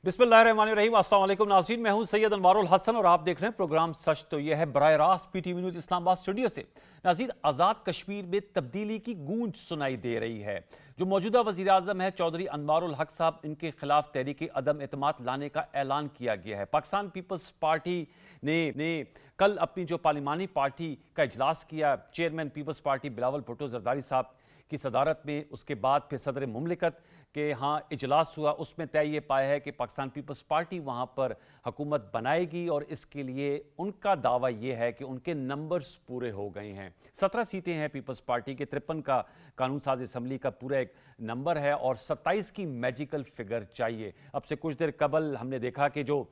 बिस्मिल्लाहिर्रहमानिर्रहीम। अस्सलाम वालेकुम नाज़रीन, मैं हूं सैयद अनवारुल हसन और आप देख रहे हैं प्रोग्राम सच तो यह है बराह रास्त पीटीवी न्यूज़ इस्लामाबाद स्टूडियो से। नाज़रीन, आज़ाद कश्मीर में तब्दीली की गूंज सुनाई दे रही है। जो मौजूदा वज़ीर आज़म है चौधरी अनवारुल हक साहब, इनके खिलाफ तहरीक अदम एतमाद लाने का ऐलान किया गया है। पाकिस्तान पीपल्स पार्टी ने कल अपनी जो पार्लिमानी पार्टी का इजलास किया, chairman Peoples Party Bilawal Bhutto Zardari साहब की सदारत में, उसके बाद फिर सदर मुमलिकत के यहाँ इजलास हुआ। उसमें तय ये पाया है कि पाकिस्तान पीपल्स पार्टी वहाँ पर हुकूमत बनाएगी और इसके लिए उनका दावा ये है कि उनके नंबर्स पूरे हो गए हैं। 17 सीटें हैं पीपल्स पार्टी के, 53 का कानून साज असम्बली का पूरा एक नंबर है और 27 की मैजिकल फिगर चाहिए। अब से कुछ देर कबल हमने देखा कि जो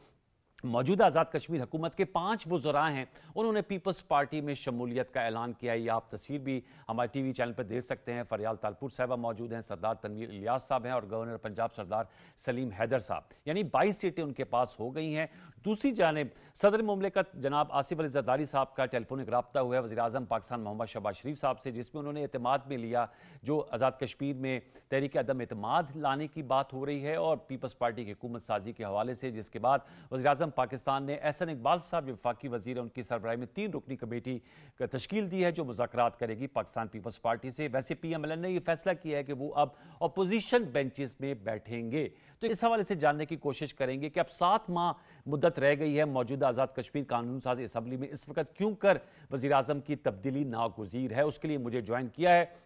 मौजूदा आज़ाद कश्मीर हुकूमत के 5 वज़रा हैं, उन्होंने पीपल्स पार्टी में शमूलियत का ऐलान किया। ये आप तस्वीर भी हमारे टीवी चैनल पर देख सकते हैं। फरियाल तालपुर साहबा मौजूद हैं, सरदार तनवीर इलियास साहब हैं और गवर्नर पंजाब सरदार सलीम हैदर साहब, यानी 22 सीटें उनके पास हो गई हैं। दूसरी जानिब सदर मुमलिकत जनाब आसिफ अली जरदारी साहब का टेलीफोनिक रब्ता हुआ है वज़ीर आज़म पाकिस्तान मोहम्मद शहबाज शरीफ साहब से, जिसमें उन्होंने एतमाद में लिया जो आज़ाद कश्मीर में तहरीक अदम एतमाद लाने की बात हो रही है और पीपल्स पार्टी की हुकूमत साजी के हवाले से। जिसके बाद वज़ीर आज़म पाकिस्तान ने एहसन इकबाल साहब वफाकी वज़ीर, उनकी सरबराही में 3 रुकनी कमेटी का तश्कील दी है जो मुज़ाकरात करेगी पाकिस्तान पीपल्स पार्टी से। वैसे PMLN ने यह फैसला किया है कि वो अब अपोजिशन बेंचेस में बैठेंगे। तो इस हवाले से जानने की कोशिश करेंगे कि अब 7 माह मुद्दत रह गई है मौजूदा आज़ाद कश्मीर कानून साज असम्बली में, इस वक्त क्यों कर वज़ीर आज़म की तब्दीली नागुज़ीर है। उसके लिए मुझे ज्वाइन किया है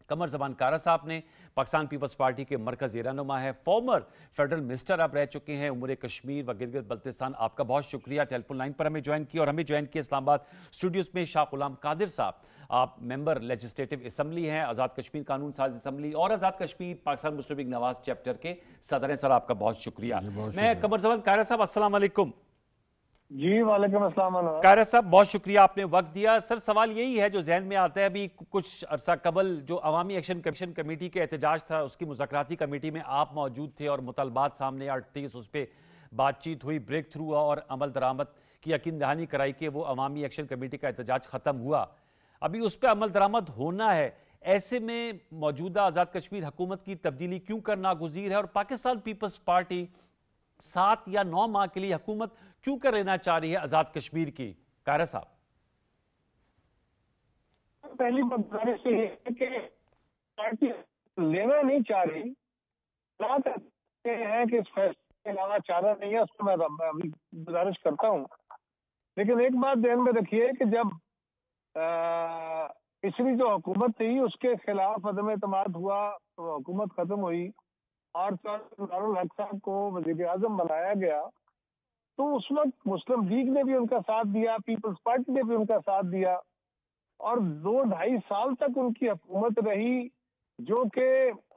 कमर ज़बान कारा साहब ने, पाकिस्तान पीपल्स पार्टी के मरकज़ी रहनुमा है, फॉर्मर फेडरल मिनिस्टर आप रह चुके हैं उमूर कश्मीर व गिलगित बल्तिस्तान। आपका बहुत शुक्रिया टेलीफोन लाइन पर हमें ज्वाइन किया। और हमें ज्वाइन किया इस्लामाबाद स्टूडियोज़ में शाह गुलाम कादिर साहब, आप मेंबर लेजिस्लेटिव असम्बली हैं, आज़ाद कश्मीर कानून साज असम्बली और आज़ाद कश्मीर पाकिस्तान मुस्लिम लीग नवाज चैप्टर के सदर हैं। सर आपका बहुत शुक्रिया। मैं कमर ज़बान कारा साहब, अस्सलाम वालेकुम। जी वालेकुम अस्सलाम। कारा साहब बहुत शुक्रिया, आपने वक्त दिया। सर सवाल यही है जो जहन में आता है, अभी कुछ अरसा कबल जो अवामी एक्शन कमीशन कमेटी के एहतजाज था, उसकी मुज़ाकराती कमेटी में आप मौजूद थे और मुतालबात सामने 38 उस पर बातचीत हुई, ब्रेक थ्रू हुआ और अमल दरामद की यकीन दहानी कराई कि वो अवामी एक्शन कमेटी का एहतजाज ख़त्म हुआ। अभी उस पर अमल दरामद होना है। ऐसे में मौजूदा आज़ाद कश्मीर हुकूमत की तब्दीली क्यों कर नागुज़ीर है और पाकिस्तान पीपल्स पार्टी 7 या 9 माह के लिए हुकूमत क्यों कर लेना चाह रही है आज़ाद कश्मीर की? कारा साहब, पहली बात है कि पार्टी लेना नहीं चाह रही, है कि इस फैसले लाना चाहना नहीं है, उसको मैं अभी गुजारिश करता हूँ। लेकिन एक बात ध्यान में रखिए कि जब पिछली जो हुकूमत थी उसके खिलाफ अदम एतमाद हुआ तो हुकूमत खत्म हुई और अनवारुल हक साहब को वज़ीर आज़म बनाया गया, तो उस वक्त मुस्लिम लीग ने भी उनका साथ दिया, पीपल्स पार्टी ने भी उनका साथ दिया और 2-2.5 साल तक उनकी हुकूमत रही, जो कि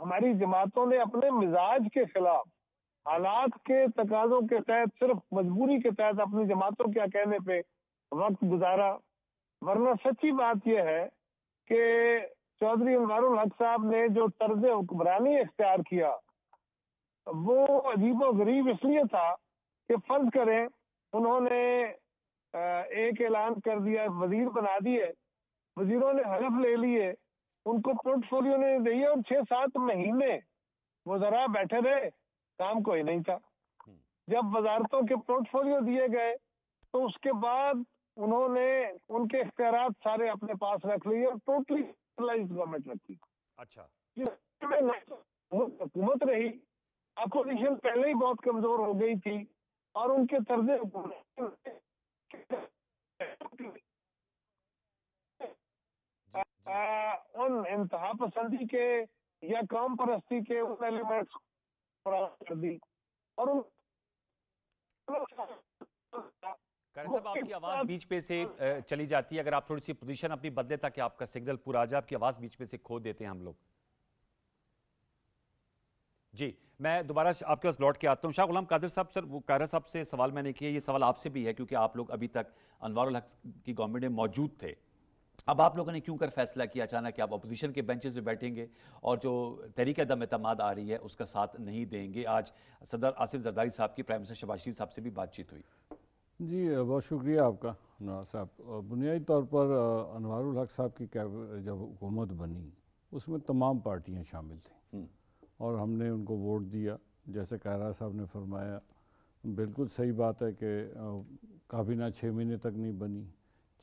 हमारी जमातों ने अपने मिजाज के खिलाफ, हालात के तकाजों के तहत, सिर्फ मजबूरी के तहत अपनी जमातों के कहने पे वक्त गुजारा। वरना सच्ची बात यह है कि चौधरी अनवारुल हक साहब ने जो तर्ज हुक्मरानी इख्तियार किया वो अजीबो गरीब इसलिए था कि फर्ज करें उन्होंने एक ऐलान कर दिया, वजीर बना दिए, वजीरों ने हलफ ले लिए, उनको पोर्टफोलियो ने दिए और 6-7 महीने वो जरा बैठे रहे, काम कोई नहीं था। जब वजारतों के पोर्टफोलियो दिए गए तो उसके बाद उन्होंने उनके इख्तियारात सारे अपने पास रख लिए और टोटली गवर्नमेंट रखी। अच्छा, हुकूमत रही, अपोजिशन पहले ही बहुत कमजोर हो गई थी और उनके तर्जे उन इंतहा पसंदी के या कौम परस्ती के उन एलिमेंट्स कर दी और उन साहब आपकी आवाज बीच पे से चली जाती है, अगर आप थोड़ी सी पोजीशन अपनी बदले ताकि आपका सिग्नल पूरा आ जाए। आपकी आवाज बीच पे से खो देते हैं हम लोग। जी, मैं दोबारा आपके पास लौट के आता हूँ। शाह गुलाम कादिर साहब, सर वो कारा साहब से सवाल मैंने किया, ये सवाल आपसे भी है क्योंकि आप लोग अभी तक अनवारुल हक की गवर्नमेंट में मौजूद थे। अब आप लोगों ने क्यों कर फैसला किया अचानक कि आप अपोजिशन के बेंचेस पे बैठेंगे और जो तहरीक अदम एतमाद आ रही है उसका साथ नहीं देंगे? आज सदर आसिफ जरदारी साहब की प्राइम मिनिस्टर शहबाज शरीफ साहब से भी बातचीत हुई। जी बहुत शुक्रिया आपका नवाज साहब। बुनियादी तौर पर अनवारुल हक साहब की जब हुकूमत बनी उसमें तमाम पार्टियां शामिल थीं और हमने उनको वोट दिया जैसे कायरा साहब ने फरमाया, बिल्कुल सही बात है कि काबीना 6 महीने तक नहीं बनी,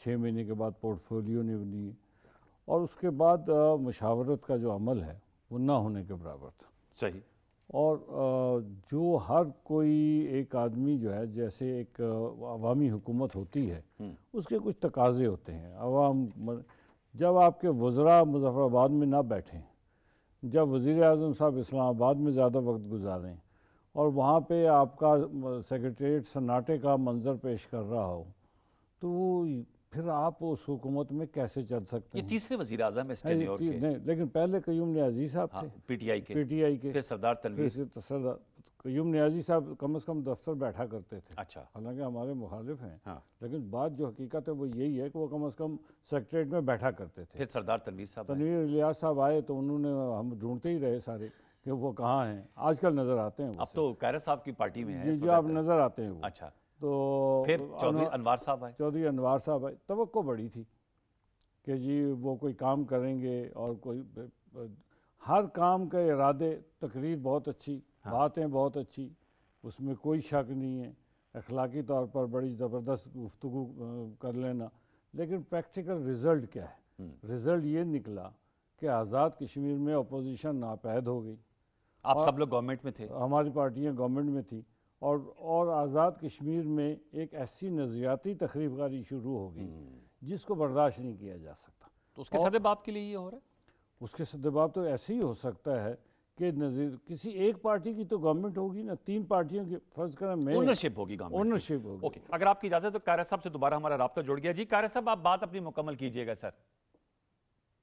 6 महीने के बाद पोर्टफोलियो नहीं बनी, और उसके बाद मशावरत का जो अमल है वो ना होने के बराबर था। सही। और जो हर कोई एक आदमी जो है, जैसे एक अवामी हुकूमत होती है उसके कुछ तकाजे होते हैं। जब आपके वज़रा मुज़फ़्फ़राबाद में ना बैठें, जब वज़ीर आज़म साहब इस्लामाबाद में ज़्यादा वक्त गुजारें और वहाँ पे आपका सेक्रेटरीट सन्नाटे का मंजर पेश कर रहा हो, तो फिर आप उस हुकूमत में कैसे चल सकते हैं? ये तीसरे वज़ीर आज़म है इस टेन्योर के। नहीं, लेकिन पहले क़य्यूम नियाज़ी साहब थे, पीटीआई के, फिर सरदार तनवीर। क़य्यूम नियाज़ी साहब कम से कम दफ्तर बैठा करते थे। अच्छा। हालांकि हमारे मुखालिफ हैं, लेकिन बात जो हकीकत है वो यही है कि वो कम से कम सेक्रेटरीट में बैठा करते थे। फिर सरदार तनवीर साहब, तनवीर इलियास साहब आए तो उन्होंने, हम ढूंढते ही रहे सारे कि वो कहाँ हैं। आजकल नज़र आते हैं, अब तो कायरा साहब की पार्टी में है। जी, आप नज़र आते हैं वो। अच्छा। तो फिर चौधरी अनवार साहब आए। चौधरी अनवार साहब आए। तवक्को बड़ी थी कि जी वो कोई काम करेंगे, और कोई हर काम के इरादे, तकरीर बहुत अच्छी, बातें बहुत अच्छी, उसमें कोई शक नहीं है, अखलाकी तौर पर बड़ी ज़बरदस्त गुफ्तगू कर लेना। लेकिन प्रैक्टिकल रिज़ल्ट क्या है? रिज़ल्ट ये निकला कि आज़ाद कश्मीर में अपोजिशन नापैद हो गई। आप सब लोग गवर्नमेंट में थे, हमारी पार्टियां गवर्नमेंट में थी, और आज़ाद कश्मीर में एक ऐसी नज़रियाती तखरीबकारी शुरू हो गई जिसको बर्दाश्त नहीं किया जा सकता। तो उसके सदेबाब के लिए ये हो रहा है? उसके सदेबाब तो ऐसे ही हो सकता है कि किसी एक पार्टी की तो गवर्नमेंट होगी ना, 3 पार्टियों की, फर्ज करें ओनरशिप होगी, ओनरशिप होगी। ओके, अगर आपकी इजाजत तो कायरा साहब से दोबारा हमारा राब्ता जुड़ गया। जी कायरा साहब, आप बात अपनी मुकम्मल कीजिएगा। सर,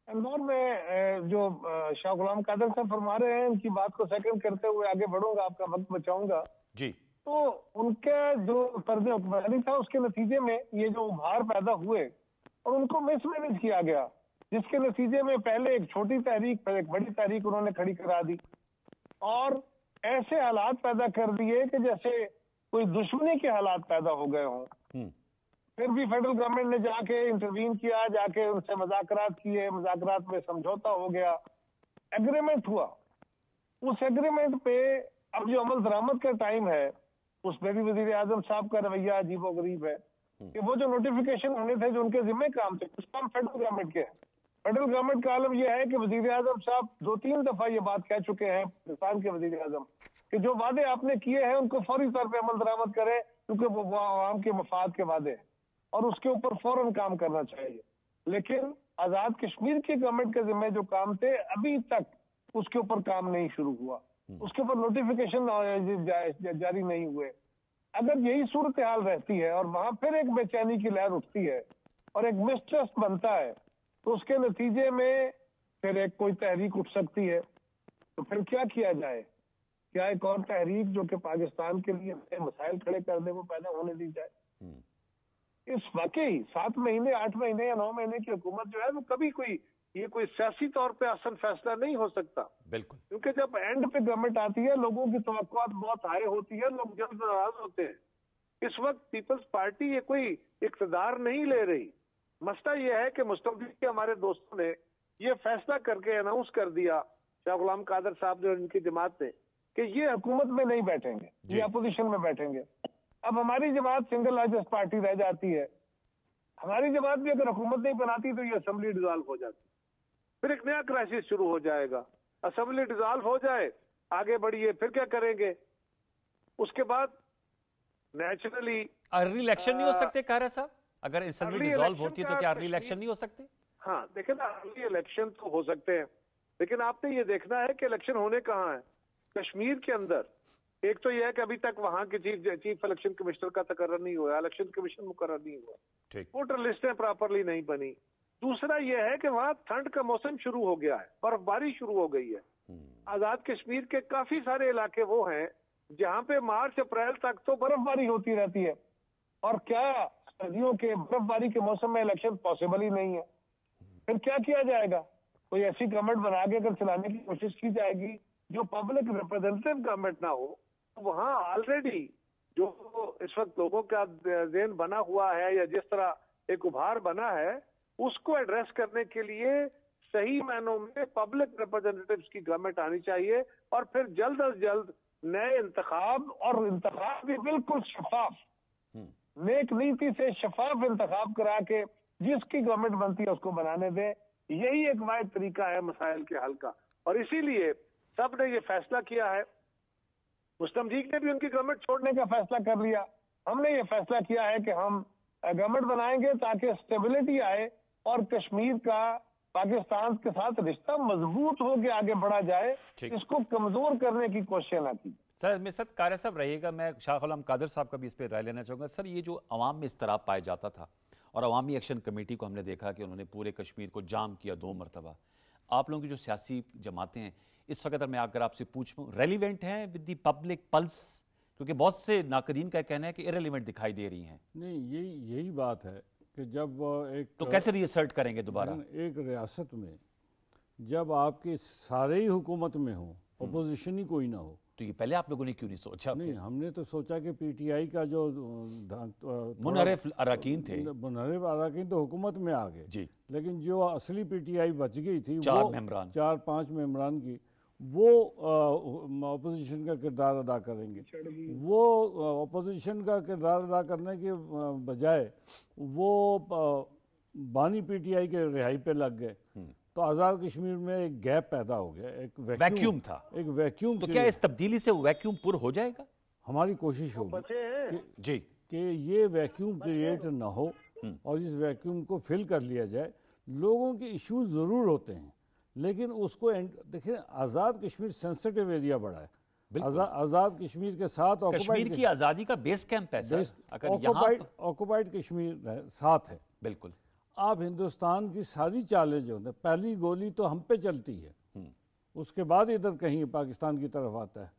इंदौर में जो शाह गुलाम कादर साहब फरमा रहे हैं, उनकी बात को सेकंड करते हुए आगे बढ़ूंगा, आपका वक्त बचाऊंगा जी। तो उनका जो फर्ज हुक्मरानी था, उसके नतीजे में ये जो उभार पैदा हुए और उनको मिसमैनेज किया गया, जिसके नतीजे में पहले एक छोटी तहरीक, फिर एक बड़ी तहरीक उन्होंने खड़ी करा दी, और ऐसे हालात पैदा कर दिए कि जैसे कोई दुश्मनी के हालात पैदा हो गए हों। फिर भी फेडरल गवर्नमेंट ने जाके इंटरवीन किया, जाके उनसे मुज़ाकरात किए, मुज़ाकरात में समझौता हो गया, एग्रीमेंट हुआ। उस एग्रीमेंट पे अब जो अमल दरामद का टाइम है, उसमें भी वजीर आजम साहब का रवैया अजीबो गरीब है कि वो जो नोटिफिकेशन होने थे, जो उनके जिम्मे काम थे, कुछ काम फेडरल गवर्नमेंट के हैं। फेडरल गवर्नमेंट का आलम यह है कि वजीर आजम साहब 2-3 दफा ये बात कह चुके हैं, पाकिस्तान के वजीर आजम, कि जो वादे आपने किए हैं उनको फौरी तौर पर अमल दरामद करें, क्योंकि वो आवाम के मफाद के वादे हैं और उसके ऊपर फौरन काम करना चाहिए। लेकिन आजाद कश्मीर की गवर्नमेंट के जिम्मे जो काम थे, अभी तक उसके ऊपर काम नहीं शुरू हुआ, उसके ऊपर नोटिफिकेशन जारी नहीं हुए। अगर यही सूरत हाल रहती है और वहां फिर एक बेचैनी की लहर उठती है और एक मिसट्रस्ट बनता है, तो उसके नतीजे में फिर एक कोई तहरीक उठ सकती है। तो फिर क्या किया जाए? क्या एक और तहरीक जो कि पाकिस्तान के लिए मसाइल खड़े कर दे, वो पैदा होने दी जाए? इस वाकई 7 महीने, 8 महीने या 9 महीने की हुकूमत जो है, वो कभी कोई सियासी तौर पे आसान फैसला नहीं हो सकता। बिल्कुल, क्योंकि जब एंड पे गवर्नमेंट आती है, लोगों की तवक्कुआत बहुत हाई होती है, लोग जल्द नाराज होते हैं। इस वक्त पीपल्स पार्टी ये कोई इक़्तिदार नहीं ले रही। मसला ये है कि मुस्तफा के हमारे दोस्तों ने ये फैसला करके अनाउंस कर दिया, शाह गुलाम कादर साहब जो इनकी जमात ने, कि ये हुकूमत में नहीं बैठेंगे, ये अपोजिशन में बैठेंगे। अब हमारी जमात सिंगल लार्जेस्ट पार्टी रह जाती है। हमारी जमात भी अगर हुकूमत नहीं बनाती तो ये असेंबली डिसॉल्व हो जाती, फिर एक नया क्राइसिस शुरू हो जाएगा। असेंबली डिसॉल्व हो जाए, आगे बढ़िए, फिर क्या करेंगे? उसके बाद नेचुरली अर्ली इलेक्शन नहीं हो सकते कायरा साहब? अगर असेंबली डिसॉल्व होती है तो क्या अर्ली इलेक्शन नहीं हो सकते? हाँ, देखिए ना, अर्ली इलेक्शन तो हो सकते हैं, लेकिन आपने ये देखना है कि इलेक्शन होने कहाँ है। कश्मीर के अंदर एक तो यह है कि अभी तक वहां के चीफ इलेक्शन कमिश्नर का तकर्रर नहीं हुआ, इलेक्शन कमीशन मुकर्रर नहीं हुआ, वोटर लिस्टें प्रॉपरली नहीं बनी। दूसरा यह है कि वहां ठंड का मौसम शुरू हो गया है, बर्फबारी शुरू हो गई है। आजाद कश्मीर के काफी सारे इलाके वो हैं जहां पे मार्च अप्रैल तक तो बर्फबारी होती रहती है, और क्या सर्दियों के बर्फबारी के मौसम में इलेक्शन पॉसिबल ही नहीं है। फिर क्या किया जाएगा? कोई ऐसी गवर्नमेंट बना के अगर चलाने की कोशिश की जाएगी जो पब्लिक रिप्रेजेंटेटिव गवर्नमेंट ना हो, तो वहां ऑलरेडी जो इस वक्त लोगों का ज़हन बना हुआ है या जिस तरह एक उभार बना है, उसको एड्रेस करने के लिए सही मायनों में पब्लिक रिप्रेजेंटेटिव्स की गवर्नमेंट आनी चाहिए, और फिर जल्द अज जल्द نئے انتخاب، اور انتخاب بھی بالکل شفاف، نیک نیتی سے شفاف انتخاب کرا کے جس کی گورنمنٹ بنتی ہے اس کو بنانے دیں. یہی ایک واحد طریقہ ہے مسائل کے حل کا. اور اسی لیے سب نے یہ فیصلہ کیا ہے. مسلم لیگ نے بھی ان کی گورنمنٹ چھوڑنے کا فیصلہ کر لیا. ہم نے یہ فیصلہ کیا ہے کہ ہم گورنمنٹ بنائیں گے تاکہ اسٹیبلٹی آئے اور کشمیر کا پاکستان کے ساتھ رشتہ مضبوط ہو کے آگے بڑھا جائے، اس کو کمزور کرنے کی کوشش نہ کی. سر میں ساتھ قاری صاحب رہے گا، میں شاہ غلام قادر صاحب کا بھی اس پہ رائے لینا چاہوں گا. سر یہ جو عوام میں اضطراب پایا جاتا تھا اور عوامی ایکشن کمیٹی کو ہم نے دیکھا کہ انہوں نے پورے کشمیر کو جام کیا 2 مرتبہ، آپ لوگوں کی جو سیاسی جماعتیں ہیں اس وقت میں اگر آپ سے پوچھوں ریلیونٹ ہیں ود دی پبلک پلس؟ کیونکہ بہت سے ناقدین کا کہنا ہے کہ ارریلیونٹ دکھائی دے رہی ہیں. نہیں، یہی بات ہے کہ جب ایک تو کیسے ری اسرٹ کریں گے دوبارہ؟ ایک ریاست میں جب آپ کے سارے ہی حکومت میں ہوں، اپوزیشن ہی کوئی نہ ہو، تو یہ پہلے آپ لوگوں نے کیوں نہیں سوچا؟ نہیں، ہم نے تو سوچا کہ پی ٹی آئی کا جو منحرف اراکین تھے، منحرف اراکین تو حکومت میں آ گئے جی، لیکن جو اصلی پی ٹی آئی بچ گئی تھی، 4 ممبران، 4-5 ممبران کی، وہ اپوزیشن کا کردار ادا کریں گے. وہ اپوزیشن کا کردار ادا کرنے کے بجائے وہ بانی پی ٹی آئی کے رہائی پہ لگ گئے. تو آزاد کشمیر میں ایک گیپ پیدا ہو گیا، ایک ویکیوم تھا. ایک ویکیوم. تو کیا اس تبدیلی سے ویکیوم پر ہو جائے گا؟ ہماری کوشش ہوگی جی کہ یہ ویکیوم کریٹ نہ ہو اور اس ویکیوم کو فل کر لیا جائے. لوگوں کے ایشوز ضرور ہوتے ہیں لیکن اس کو دیکھیں، آزاد کشمیر سینسٹیو ایریا بڑا ہے. آزاد کشمیر کے ساتھ کشمیر کی آزادی کا بیس کیمپ ہے سر. اگر یہاں آکوپائڈ کشمیر ساتھ ہے. بالکل. آپ ہندوستان کی ساری چالیں جو ہیں، پہلی گولی تو ہم پہ چلتی ہے، اس کے بعد ادھر کہیں پاکستان کی طرف آتا ہے،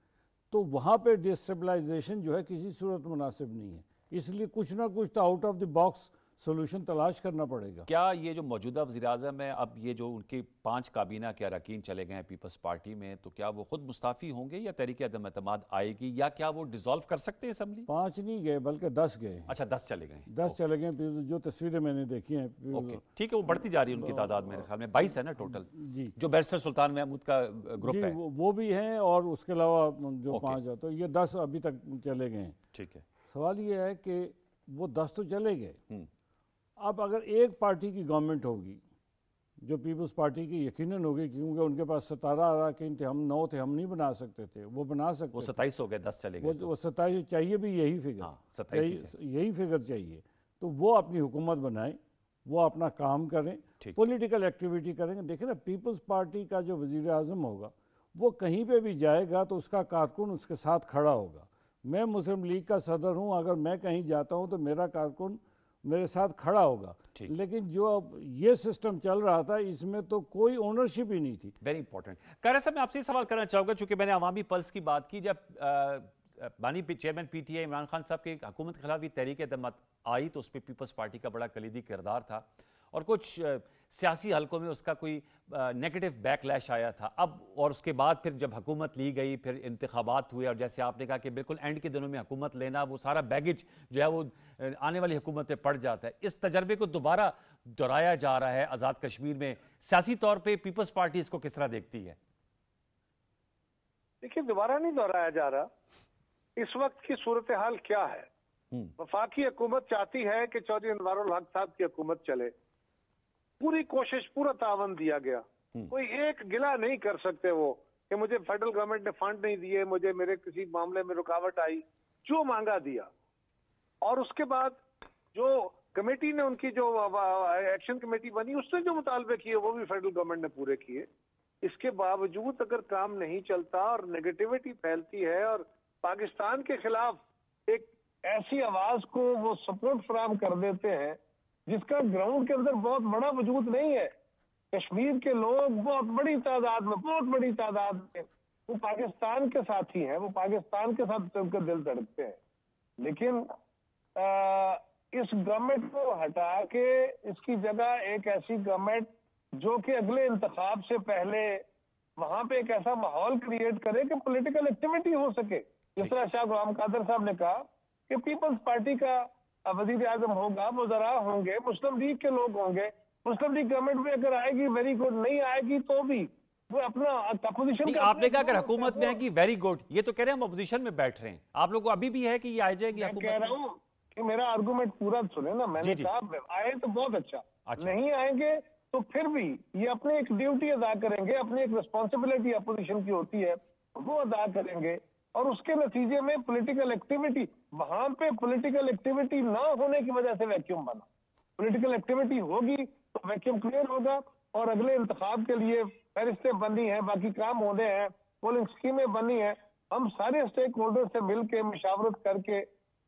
تو وہاں پہ ڈیسٹیبلائزیشن جو ہے کسی صورت مناسب نہیں ہے. اس لیے کچھ نہ کچھ تو out of the box solution تلاش کرنا پڑے گا. کیا یہ جو موجودہ وزیراعظم ہے، اب یہ جو ان کے 5 کابینہ کے اراکین چلے گئے ہیں پیپلز پارٹی میں، تو کیا وہ خود مستعفی ہوں گے یا تحریک عدم اعتماد آئے گی، یا کیا وہ ڈیزالو کر سکتے ہیں اسمبلی؟ 5 نہیں گئے بلکہ 10 گئے. اچھا 10 چلے گئے. 10 چلے گئے. جو تصویریں میں نے دیکھی ہیں ٹھیک ہے، وہ بڑھتی جا رہی ہے ان کی تعداد. میرے خیال میں 22 ہے نا ٹوٹل. جی، جو بیرسٹر سلطان محمود کا گروپ ہے وہ بھی ہیں اور اس کے علاوہ جو 5 تو یہ 10 ابھی تک چلے گئے ہیں. ٹھیک ہے. سوال یہ ہے کہ وہ 10 تو چلے گئے. اب اگر ایک پارٹی کی گورنمنٹ ہوگی جو پیپلز پارٹی کی یقیناً ہوگی، کیونکہ ان کے پاس 17 اراکین تھے، ہم 9 تھے، ہم نہیں بنا سکتے تھے، وہ بنا سکتے. وہ 27 ہو گئے، 10 چلے گئے. وہ 27 چاہیے بھی یہی فگر، یہی فگر چاہیے. تو وہ اپنی حکومت بنائیں، وہ اپنا کام کریں، پولیٹیکل ایکٹیویٹی کریں گے. دیکھیں نا، پیپلز پارٹی کا جو وزیر اعظم ہوگا وہ کہیں پہ بھی جائے گا تو اس کا کارکن اس کے ساتھ کھڑا ہوگا. میں مسلم لیگ کا صدر ہوں، اگر میں کہیں جاتا ہوں تو میرا کارکن میرے ساتھ کھڑا ہوگا. لیکن جو اب یہ سسٹم چل رہا تھا اس میں تو کوئی اونرشپ ہی نہیں تھی. Very important. قاری صاحب میں آپ سے سوال کرنا چاہوں گا، چونکہ میں نے عوامی پلس کی بات کی. جب بانی chairman P T I Imran Khan صاحب کی حکومت کے خلاف بھی تحریک عدم آئی تو اس پہ پیپلز پارٹی کا بڑا کلیدی کردار تھا اور کچھ سیاسی حلقوں میں اس کا کوئی نیگیٹو بیک لیش آیا تھا. اب اور اس کے بعد پھر جب حکومت لی گئی، پھر انتخابات ہوئے، اور جیسے آپ نے کہا کہ بالکل اینڈ کے دنوں میں حکومت لینا، وہ سارا بیگیج جو ہے وہ آنے والی حکومت پہ پڑ جاتا ہے. اس تجربے کو دوبارہ دہرایا جا رہا ہے آزاد کشمیر میں. سیاسی طور پہ پیپلز پارٹی اس کو کس طرح دیکھتی ہے؟ دیکھیے، دوبارہ نہیں دہرایا جا رہا. اس وقت کی صورتحال کیا ہے؟ وفاقی حکومت چاہتی ہے کہ چودھری انوار الحق صاحب کی حکومت چلے. پوری کوشش، پورا تعاون دیا گیا. کوئی ایک گلہ نہیں کر سکتے وہ کہ مجھے فیڈرل گورنمنٹ نے فنڈ نہیں دیے، مجھے میرے کسی معاملے میں رکاوٹ آئی. جو مانگا دیا. اور اس کے بعد جو کمیٹی نے، ان کی جو ایکشن کمیٹی بنی، اس نے جو مطالبے کیے وہ بھی فیڈرل گورنمنٹ نے پورے کیے. اس کے باوجود اگر کام نہیں چلتا اور نیگیٹیوٹی پھیلتی ہے اور پاکستان کے خلاف ایک ایسی آواز کو وہ سپورٹ فراہم کر دیتے ہیں جس کا گراؤنڈ کے اندر بہت بڑا وجود نہیں ہے. کشمیر کے لوگ بہت بڑی تعداد میں وہ پاکستان کے ساتھی ہیں، وہ پاکستان کے ساتھ چل کر دل دھڑکتے ہیں. لیکن اس گورنمنٹ کو ہٹا کے اس کی جگہ ایک ایسی گورنمنٹ جو کہ اگلے انتخاب سے پہلے وہاں پہ ایک ایسا ماحول کریٹ کرے کہ پولیٹیکل ایکٹیویٹی ہو سکے. جس طرح شاہ غلام قادر صاحب نے کہا کہ پیپلز پارٹی کا وزیر اعظم ہوگا، وزراء ہوں گے، مسلم لیگ کے لوگ ہوں گے. مسلم لیگ گورنمنٹ میں اگر آئے گی ویری گڈ، نہیں آئے گی تو بھی वो अपना अपोजिशन का आपने कहा अगर हुकूमत में है कि वेरी गुड, ये तो कह रहे हैं हम अपोजिशन में बैठ रहे हैं, आप लोग को अभी भी है कि ये आ जाएगी मैं हुकूमत कह रहा हूँ कि मेरा आर्गुमेंट पूरा सुने ना, मैंने जी। कहा आए तो बहुत अच्छा, अच्छा। नहीं आएंगे तो फिर भी ये अपनी एक ड्यूटी अदा करेंगे, अपनी एक रिस्पॉन्सिबिलिटी अपोजिशन की होती है वो अदा करेंगे, और उसके नतीजे में पॉलिटिकल एक्टिविटी, वहां पे पॉलिटिकल एक्टिविटी ना होने की वजह से वैक्यूम बना। पॉलिटिकल एक्टिविटी होगी तो वैक्यूम क्लियर होगा, और अगले इंतखाब के लिए फहरिस्तें बनी हैं, बाकी काम होने हैं, पोलिंग स्कीमें बनी हैं, हम सारे स्टेक होल्डर से मिलकर मशावरत करके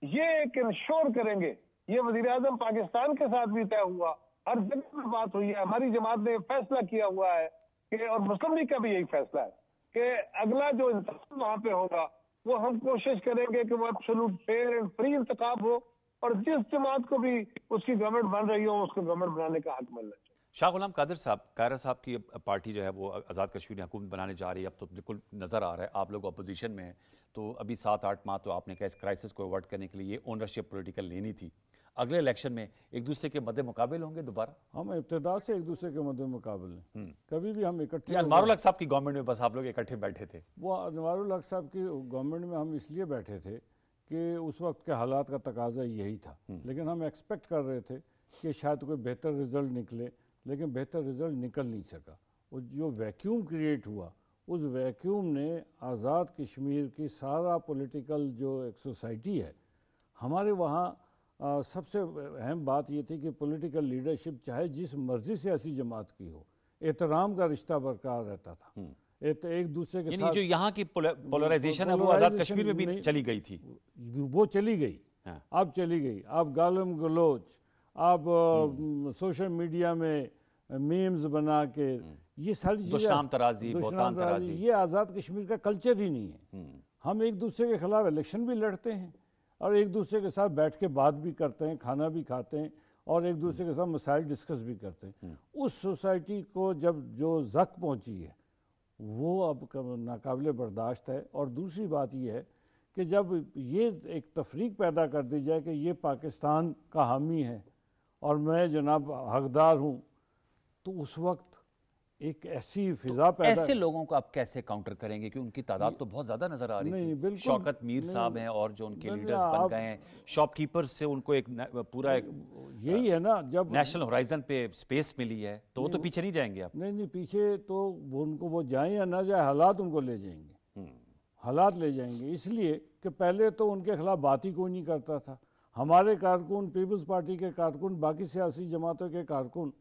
ये एक इंश्योर करेंगे। ये वजीर आजम पाकिस्तान के साथ भी तय हुआ, हर जगह में बात हुई है, हमारी जमात ने फैसला किया हुआ है कि, और मुस्लिम लीग का भी यही फैसला है कि अगला जो इंतखाब वहां पे होगा वो हम कोशिश करेंगे कि वो एब्सोल्यूट फेयर एंड फ्री इंतखाब हो, और जिस जमात को भी उसकी गवर्नमेंट बन रही हो उसको गवर्नमेंट बनाने का हक मिलना चाहिए। शाह गुलाम कादिर साहब, कायरा साहब की पार्टी जो है वो आज़ाद कश्मीर में हुकूमत बनाने जा रही है, अब तो बिल्कुल नज़र आ रहा है आप लोग अपोजिशन में हैं, तो अभी 7-8 माह तो आपने कहा इस क्राइसिस को अवॉइड करने के लिए ओनरशिप पॉलिटिकल लेनी थी। अगले इलेक्शन में एक दूसरे के मद्दे मुकाबिल होंगे दोबारा? हम इब्तिदा से एक दूसरे के मद्दे मुकाबले हैं, कभी भी हम इकट्ठे अनवारुल हक साहब की गवर्नमेंट में बस आप लोग इकट्ठे बैठे थे? वो अनवारुल हक साहब की गवर्नमेंट में हम इसलिए बैठे थे कि उस वक्त के हालात का तकाजा यही था, लेकिन हम एक्सपेक्ट कर रहे थे कि शायद कोई बेहतर रिजल्ट निकले, लेकिन बेहतर रिजल्ट निकल नहीं सका। और जो वैक्यूम क्रिएट हुआ, उस वैक्यूम ने आज़ाद कश्मीर की सारा पॉलिटिकल जो एक सोसाइटी है, हमारे वहाँ सबसे अहम बात ये थी कि पॉलिटिकल लीडरशिप चाहे जिस मर्जी से ऐसी जमात की हो, एहतराम का रिश्ता बरकरार रहता था। एक दूसरे के साथ जो यहाँ की पोलराइजेशन है वो आज़ाद कश्मीर में भी चली गई थी, वो चली गई। अब चली गई, आप गालम गलोच, आप सोशल मीडिया में मीम्स बना के ये सारी दुश्मन तराजी, बोतान तराजी, ये आज़ाद कश्मीर का कल्चर ही नहीं है। हम एक दूसरे के खिलाफ इलेक्शन भी लड़ते हैं और एक दूसरे के साथ बैठ के बात भी करते हैं, खाना भी खाते हैं और एक दूसरे के साथ मसाइल डिस्कस भी करते हैं। उस सोसाइटी को जब जो ज़ख्म पहुंची है वो अब नाकाबिले बर्दाश्त है। और दूसरी बात यह है कि जब ये एक तफरीक पैदा कर दी जाए कि ये पाकिस्तान का हामी है और मैं जनाब हकदार हूँ, तो उस वक्त एक ऐसी फिजा पैदा, ऐसे लोगों को आप कैसे काउंटर करेंगे कि उनकी तादाद तो बहुत ज्यादा नजर आ रही थी। शौकत मीर साहब हैं और जो उनके लीडर्स बन गए हैं, शॉपकीपर्स से उनको एक पूरा एक यही है ना, जब नेशनल होराइजन पे स्पेस मिली है तो वो तो पीछे नहीं जाएंगे आप? नहीं, पीछे तो उनको वो जाएं या ना जाए, हालात उनको ले जाएंगे, हालात ले जाएंगे। इसलिए कि पहले तो उनके खिलाफ बात ही कोई नहीं करता था। हमारे कारकुन, पीपल्स पार्टी के कारकुन, बाकी सियासी जमातों के कारकुन,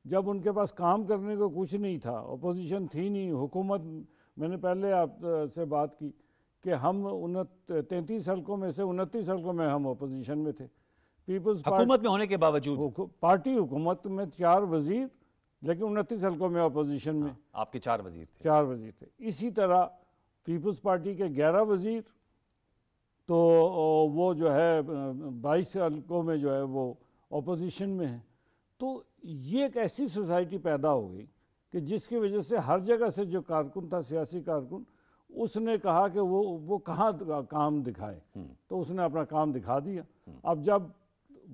जब उनके पास काम करने को कुछ नहीं था, अपोजिशन थी नहीं, हुकूमत, मैंने पहले आपसे बात की कि हम 33 हल्कों में से 29 हल्कों में हम अपोजिशन में थे। पीपल्स हुकूमत में होने के बावजूद पार्टी हुकूमत में 4 वजीर, लेकिन 29 हल्कों में अपोजिशन में आपके 4 वजीर थे। 4 वजीर थे। इसी तरह पीपल्स पार्टी के 11 वजीर, तो वो जो है 22 हल्कों में जो है वो अपोजिशन में है। तो ये एक ऐसी सोसाइटी पैदा हो गई कि जिसकी वजह से हर जगह से जो कारकुन था, सियासी कारकुन, उसने कहा कि वो कहाँ काम दिखाए, तो उसने अपना काम दिखा दिया। अब जब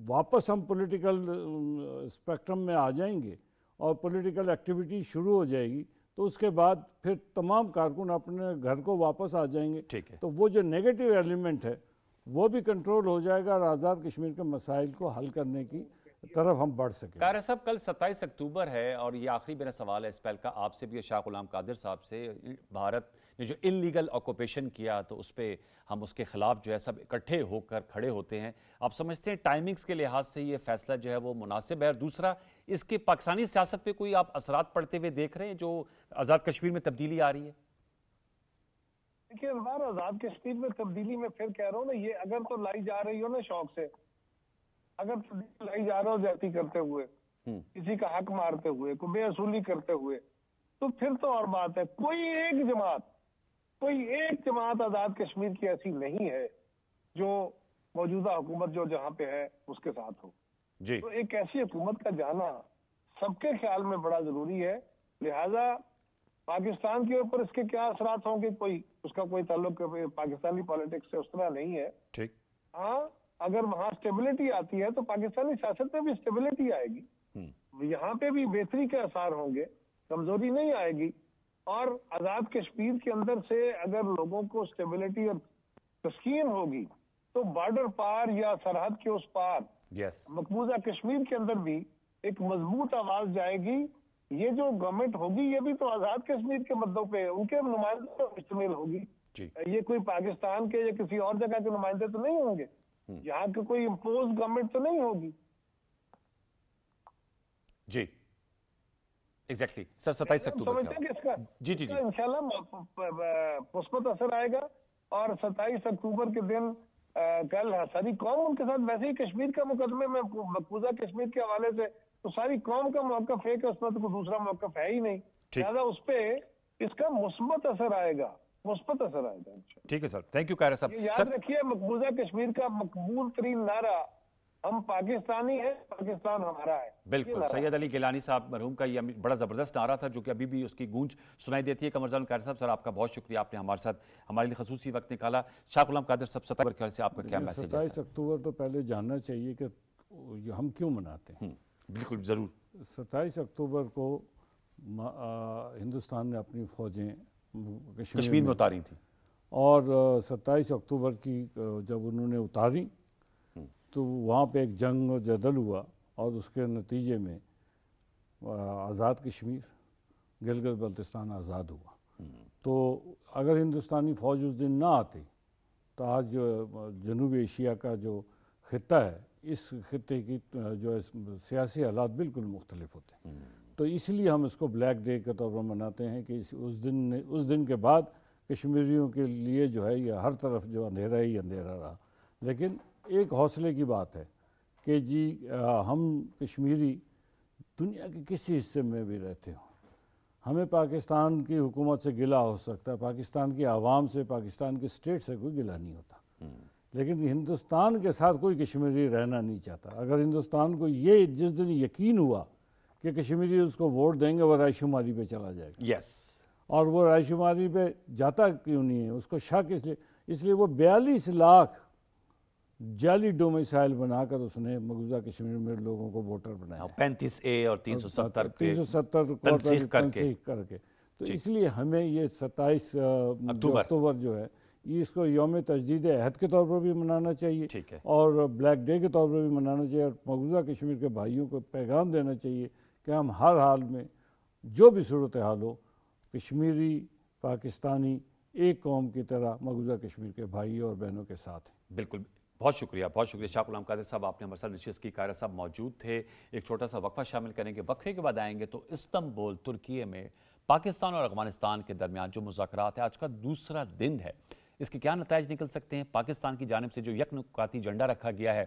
वापस हम पॉलिटिकल स्पेक्ट्रम में आ जाएंगे और पॉलिटिकल एक्टिविटी शुरू हो जाएगी, तो उसके बाद फिर तमाम कारकुन अपने घर को वापस आ जाएंगे। ठीक है। तो वो जो नेगेटिव एलिमेंट है वो भी कंट्रोल हो जाएगा और आज़ाद कश्मीर के मसाइल को हल करने की तरफ हम बढ़ सकें। कायरा साहब, कल 27 अक्टूबर है और ये आखिरी मेरा सवाल है इस पहल का आपसे भी, शाह गुलाम कादिर साहब से। भारत ने जो इलीगल ऑक्यूपेशन किया तो उस पर हम उसके खिलाफ जो है सब इकट्ठे होकर खड़े होते हैं। आप समझते हैं टाइमिंग्स के लिहाज से ये फैसला जो है वो मुनासिब है? और दूसरा, इसके पाकिस्तानी सियासत पे कोई आप असरात पड़ते हुए देख रहे हैं जो आज़ाद कश्मीर में तब्दीली आ रही है? देखिए अनवर, आज़ाद कश्मीर में तब्दीली में फिर कह रहा हूँ ना, ये अगर तो लाई जा रही हो ना शौक से, अगर लाई जा रहा हो जाती करते हुए, किसी का हक मारते हुए, कोई बेअसूली करते हुए, तो फिर तो और बात है। कोई एक जमात आज़ाद कश्मीर की ऐसी नहीं है जो मौजूदा हुकूमत जो जहाँ पे है उसके साथ हो जी। तो एक ऐसी हुकूमत का जाना सबके ख्याल में बड़ा जरूरी है। लिहाजा पाकिस्तान के ऊपर इसके क्या असरात होंगे, उसका कोई ताल्लुक पाकिस्तानी पॉलिटिक्स से उस तरह नहीं है। ठीक। हाँ, अगर वहां स्टेबिलिटी आती है तो पाकिस्तानी सियासत में भी स्टेबिलिटी आएगी, यहाँ पे भी बेहतरी के आसार होंगे, कमजोरी नहीं आएगी। اور آزاد کشمیر کے اندر سے اگر لوگوں کو اسٹیبلٹی اور تسکین ہوگی تو بارڈر پار یا سرحد کے اس پار مقبوضہ کشمیر کے اندر بھی ایک مضبوط آواز جائے گی. یہ جو گورنمنٹ ہوگی یہ بھی تو آزاد کشمیر کے مدعوں پہ ان کے نمائندوں پر مشتمل ہوگی. یہ کوئی پاکستان کے یا کسی اور جگہ کے نمائندے تو نہیں ہوں گے, یہاں کی کوئی امپوز گورنمنٹ تو نہیں ہوگی. جی ایگزیکٹلی سر 27 اکتوبر جی انشاءاللہ مثبت اثر آئے گا. اور 27 اکتوبر کے دن کل ساری قوم ان کے ساتھ ویسے ہی کشمیر کا مقدمے میں مقبوضہ کشمیر کے حوالے سے تو ساری قوم کا موقف ہے کہ اس میں تو کوئی دوسرا موقف ہے ہی نہیں, لہٰذا اس پہ اس کا مثبت اثر آئے گا, مثبت اثر آئے گا. ٹھیک ہے سر, تھینک یو قاہرہ صاحب. یاد رکھیے مقبوضہ کشمیر کا مقبول ترین نعرہ ہم پاکستانی ہیں, پاکستان ہمارا ہے. بالکل سید علی گیلانی صاحب مرحوم کا یہ بڑا زبردست نعرہ تھا جو کہ ابھی بھی اس کی گونج سنائی دیتی ہے. قمر جان قاہرہ صاحب سر آپ کا بہت شکریہ, آپ نے ہمارے ساتھ ہمارے لیے خصوصی وقت نکالا. شاہ غلام قادر صاحب 27 اکتوبر کے حوالے سے آپ کا کیا میسج ہے؟ 27 اکتوبر تو پہلے جاننا چاہیے کہ ہم کیوں مناتے ہیں. بالکل ضرور. 27 اکتوبر کو ہندوستان نے اپنی فوجیں کشمیر میں اتاری تھیں اور 27 اکتوبر کی جب انہوں نے اتاری تو وہاں پہ ایک جنگ و جدل ہوا اور اس کے نتیجے میں آزاد کشمیر گلگت بلتستان آزاد ہوا. تو اگر ہندوستانی فوج اس دن نہ آتی تو آج جنوبی ایشیا کا جو خطہ ہے اس خطے کی جو سیاسی حالات بالکل مختلف ہوتے ہیں. تو اس لیے ہم اس کو بلیک ڈے کے طور پر مناتے ہیں کہ اس دن کے بعد کشمیریوں کے لیے جو ہے یہ ہر طرف جو اندھیرا ہی اندھیرا رہا. لیکن ایک حوصلے کی بات ہے کہ جی ہم کشمیری دنیا کے کسی حصے میں بھی رہتے ہوں, ہمیں پاکستان کی حکومت سے گلہ ہو سکتا ہے, پاکستان کی عوام سے, پاکستان کے اسٹیٹ سے کوئی گلہ نہیں ہوتا, لیکن ہندوستان کے ساتھ کوئی کشمیری رہنا نہیں چاہتا. اگر ہندوستان کو یہ جس دن یقین ہوا کہ کشمیری اس کو ووٹ دیں گے وہ رائے شماری پہ چلا جائے گا, اور وہ رائے شماری پہ جاتا کیوں نہیں ہے, اس کو شک اس لیے وہ 42 لاکھ جعلی ڈومیسائل بنا کر اس نے مقبوضہ کشمیر میں لوگوں کو ووٹر بنایا, 35A اور 370 تنسیخ کر کے. تو اس لیے ہمیں یہ 27 اکتوبر جو ہے اس کو یوم تجدید عہد کے طور پر بھی منانا چاہیے اور بلیک ڈے کے طور پر بھی منانا چاہیے, اور مقبوضہ کشمیر کے بھائیوں کو پیغام دینا چاہیے کہ ہم ہر حال میں جو بھی صورتحال ہو کشمیری پاکستانی ایک قوم کی طرح مقبوضہ کشمیر کے بھائی اور بہنوں کے ساتھ ہیں. بالکل, بہت شکریہ, بہت شکریہ شاہ غلام قادر صاحب, آپ نے ہمارے ساتھ نشست کی. قاہرہ صاحب موجود تھے. ایک چھوٹا سا وقفہ شامل کریں گے, وقفے کے بعد آئیں گے تو استنبول ترکیے میں پاکستان اور افغانستان کے درمیان جو مذاکرات ہیں آج کا دوسرا دن ہے, اس کے کیا نتائج نکل سکتے ہیں. پاکستان کی جانب سے جو یک نکاتی ایجنڈا رکھا گیا ہے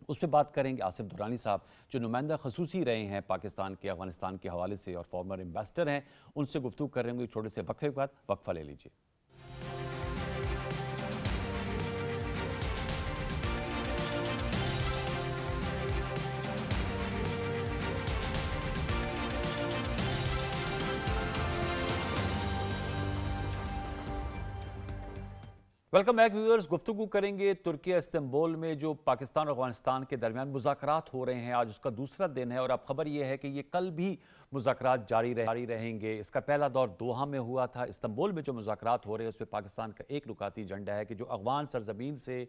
اس پہ بات کریں گے. آصف درانی صاحب جو نمائندہ خصوصی رہے ہیں پاکستان کے افغانستان کے حوالے سے اور فارمر ایمبیسڈر ہیں, ان سے گفتگو کر رہے ہوں گے. چھوٹے سے وقفے کے بعد وقفہ لے لیجیے. Welcome back viewers. گفتگو کریں گے ترکیہ استنبول میں جو پاکستان اور افغانستان کے درمیان مذاکرات ہو رہے ہیں. آج اس کا دوسرا دن ہے اور اب خبر یہ ہے کہ یہ کل بھی مذاکرات جاری رہیں گے. اس کا پہلا دور دوحہ میں ہوا تھا. استنبول میں جو مذاکرات ہو رہے ہیں اس پہ پاکستان کا ایک نکاتی ایجنڈا ہے کہ جو افغان سرزمین سے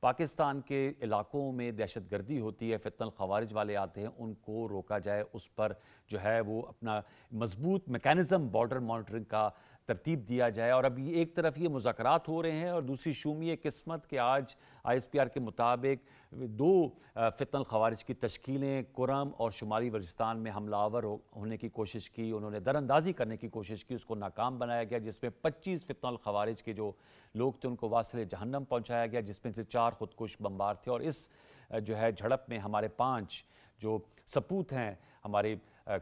پاکستان کے علاقوں میں دہشت گردی ہوتی ہے, فتنہ الخوارج والے آتے ہیں, ان کو روکا جائے. اس پر جو ہے وہ اپنا مضبوط میکینزم بارڈر مانیٹرنگ کا ترتیب دیا جائے. اور اب ایک طرف یہ مذاکرات ہو رہے ہیں اور دوسری شومی قسمت کہ آج ISPR کے مطابق 2 فتنہ الخوارج کی تشکیلیں کرم اور شمالی بلوچستان میں حملہ آور ہونے کی کوشش کی, انہوں نے در اندازی کرنے کی کوشش کی, اس کو ناکام بنایا گیا, جس میں 25 فتنہ الخوارج کے جو لوگ تھے ان کو واصل جہنم پہنچایا گیا, جس میں سے 4 خودکش بمبار تھے. اور اس جو ہے جھڑپ میں ہمارے 5 جو سپوت ہیں ہمارے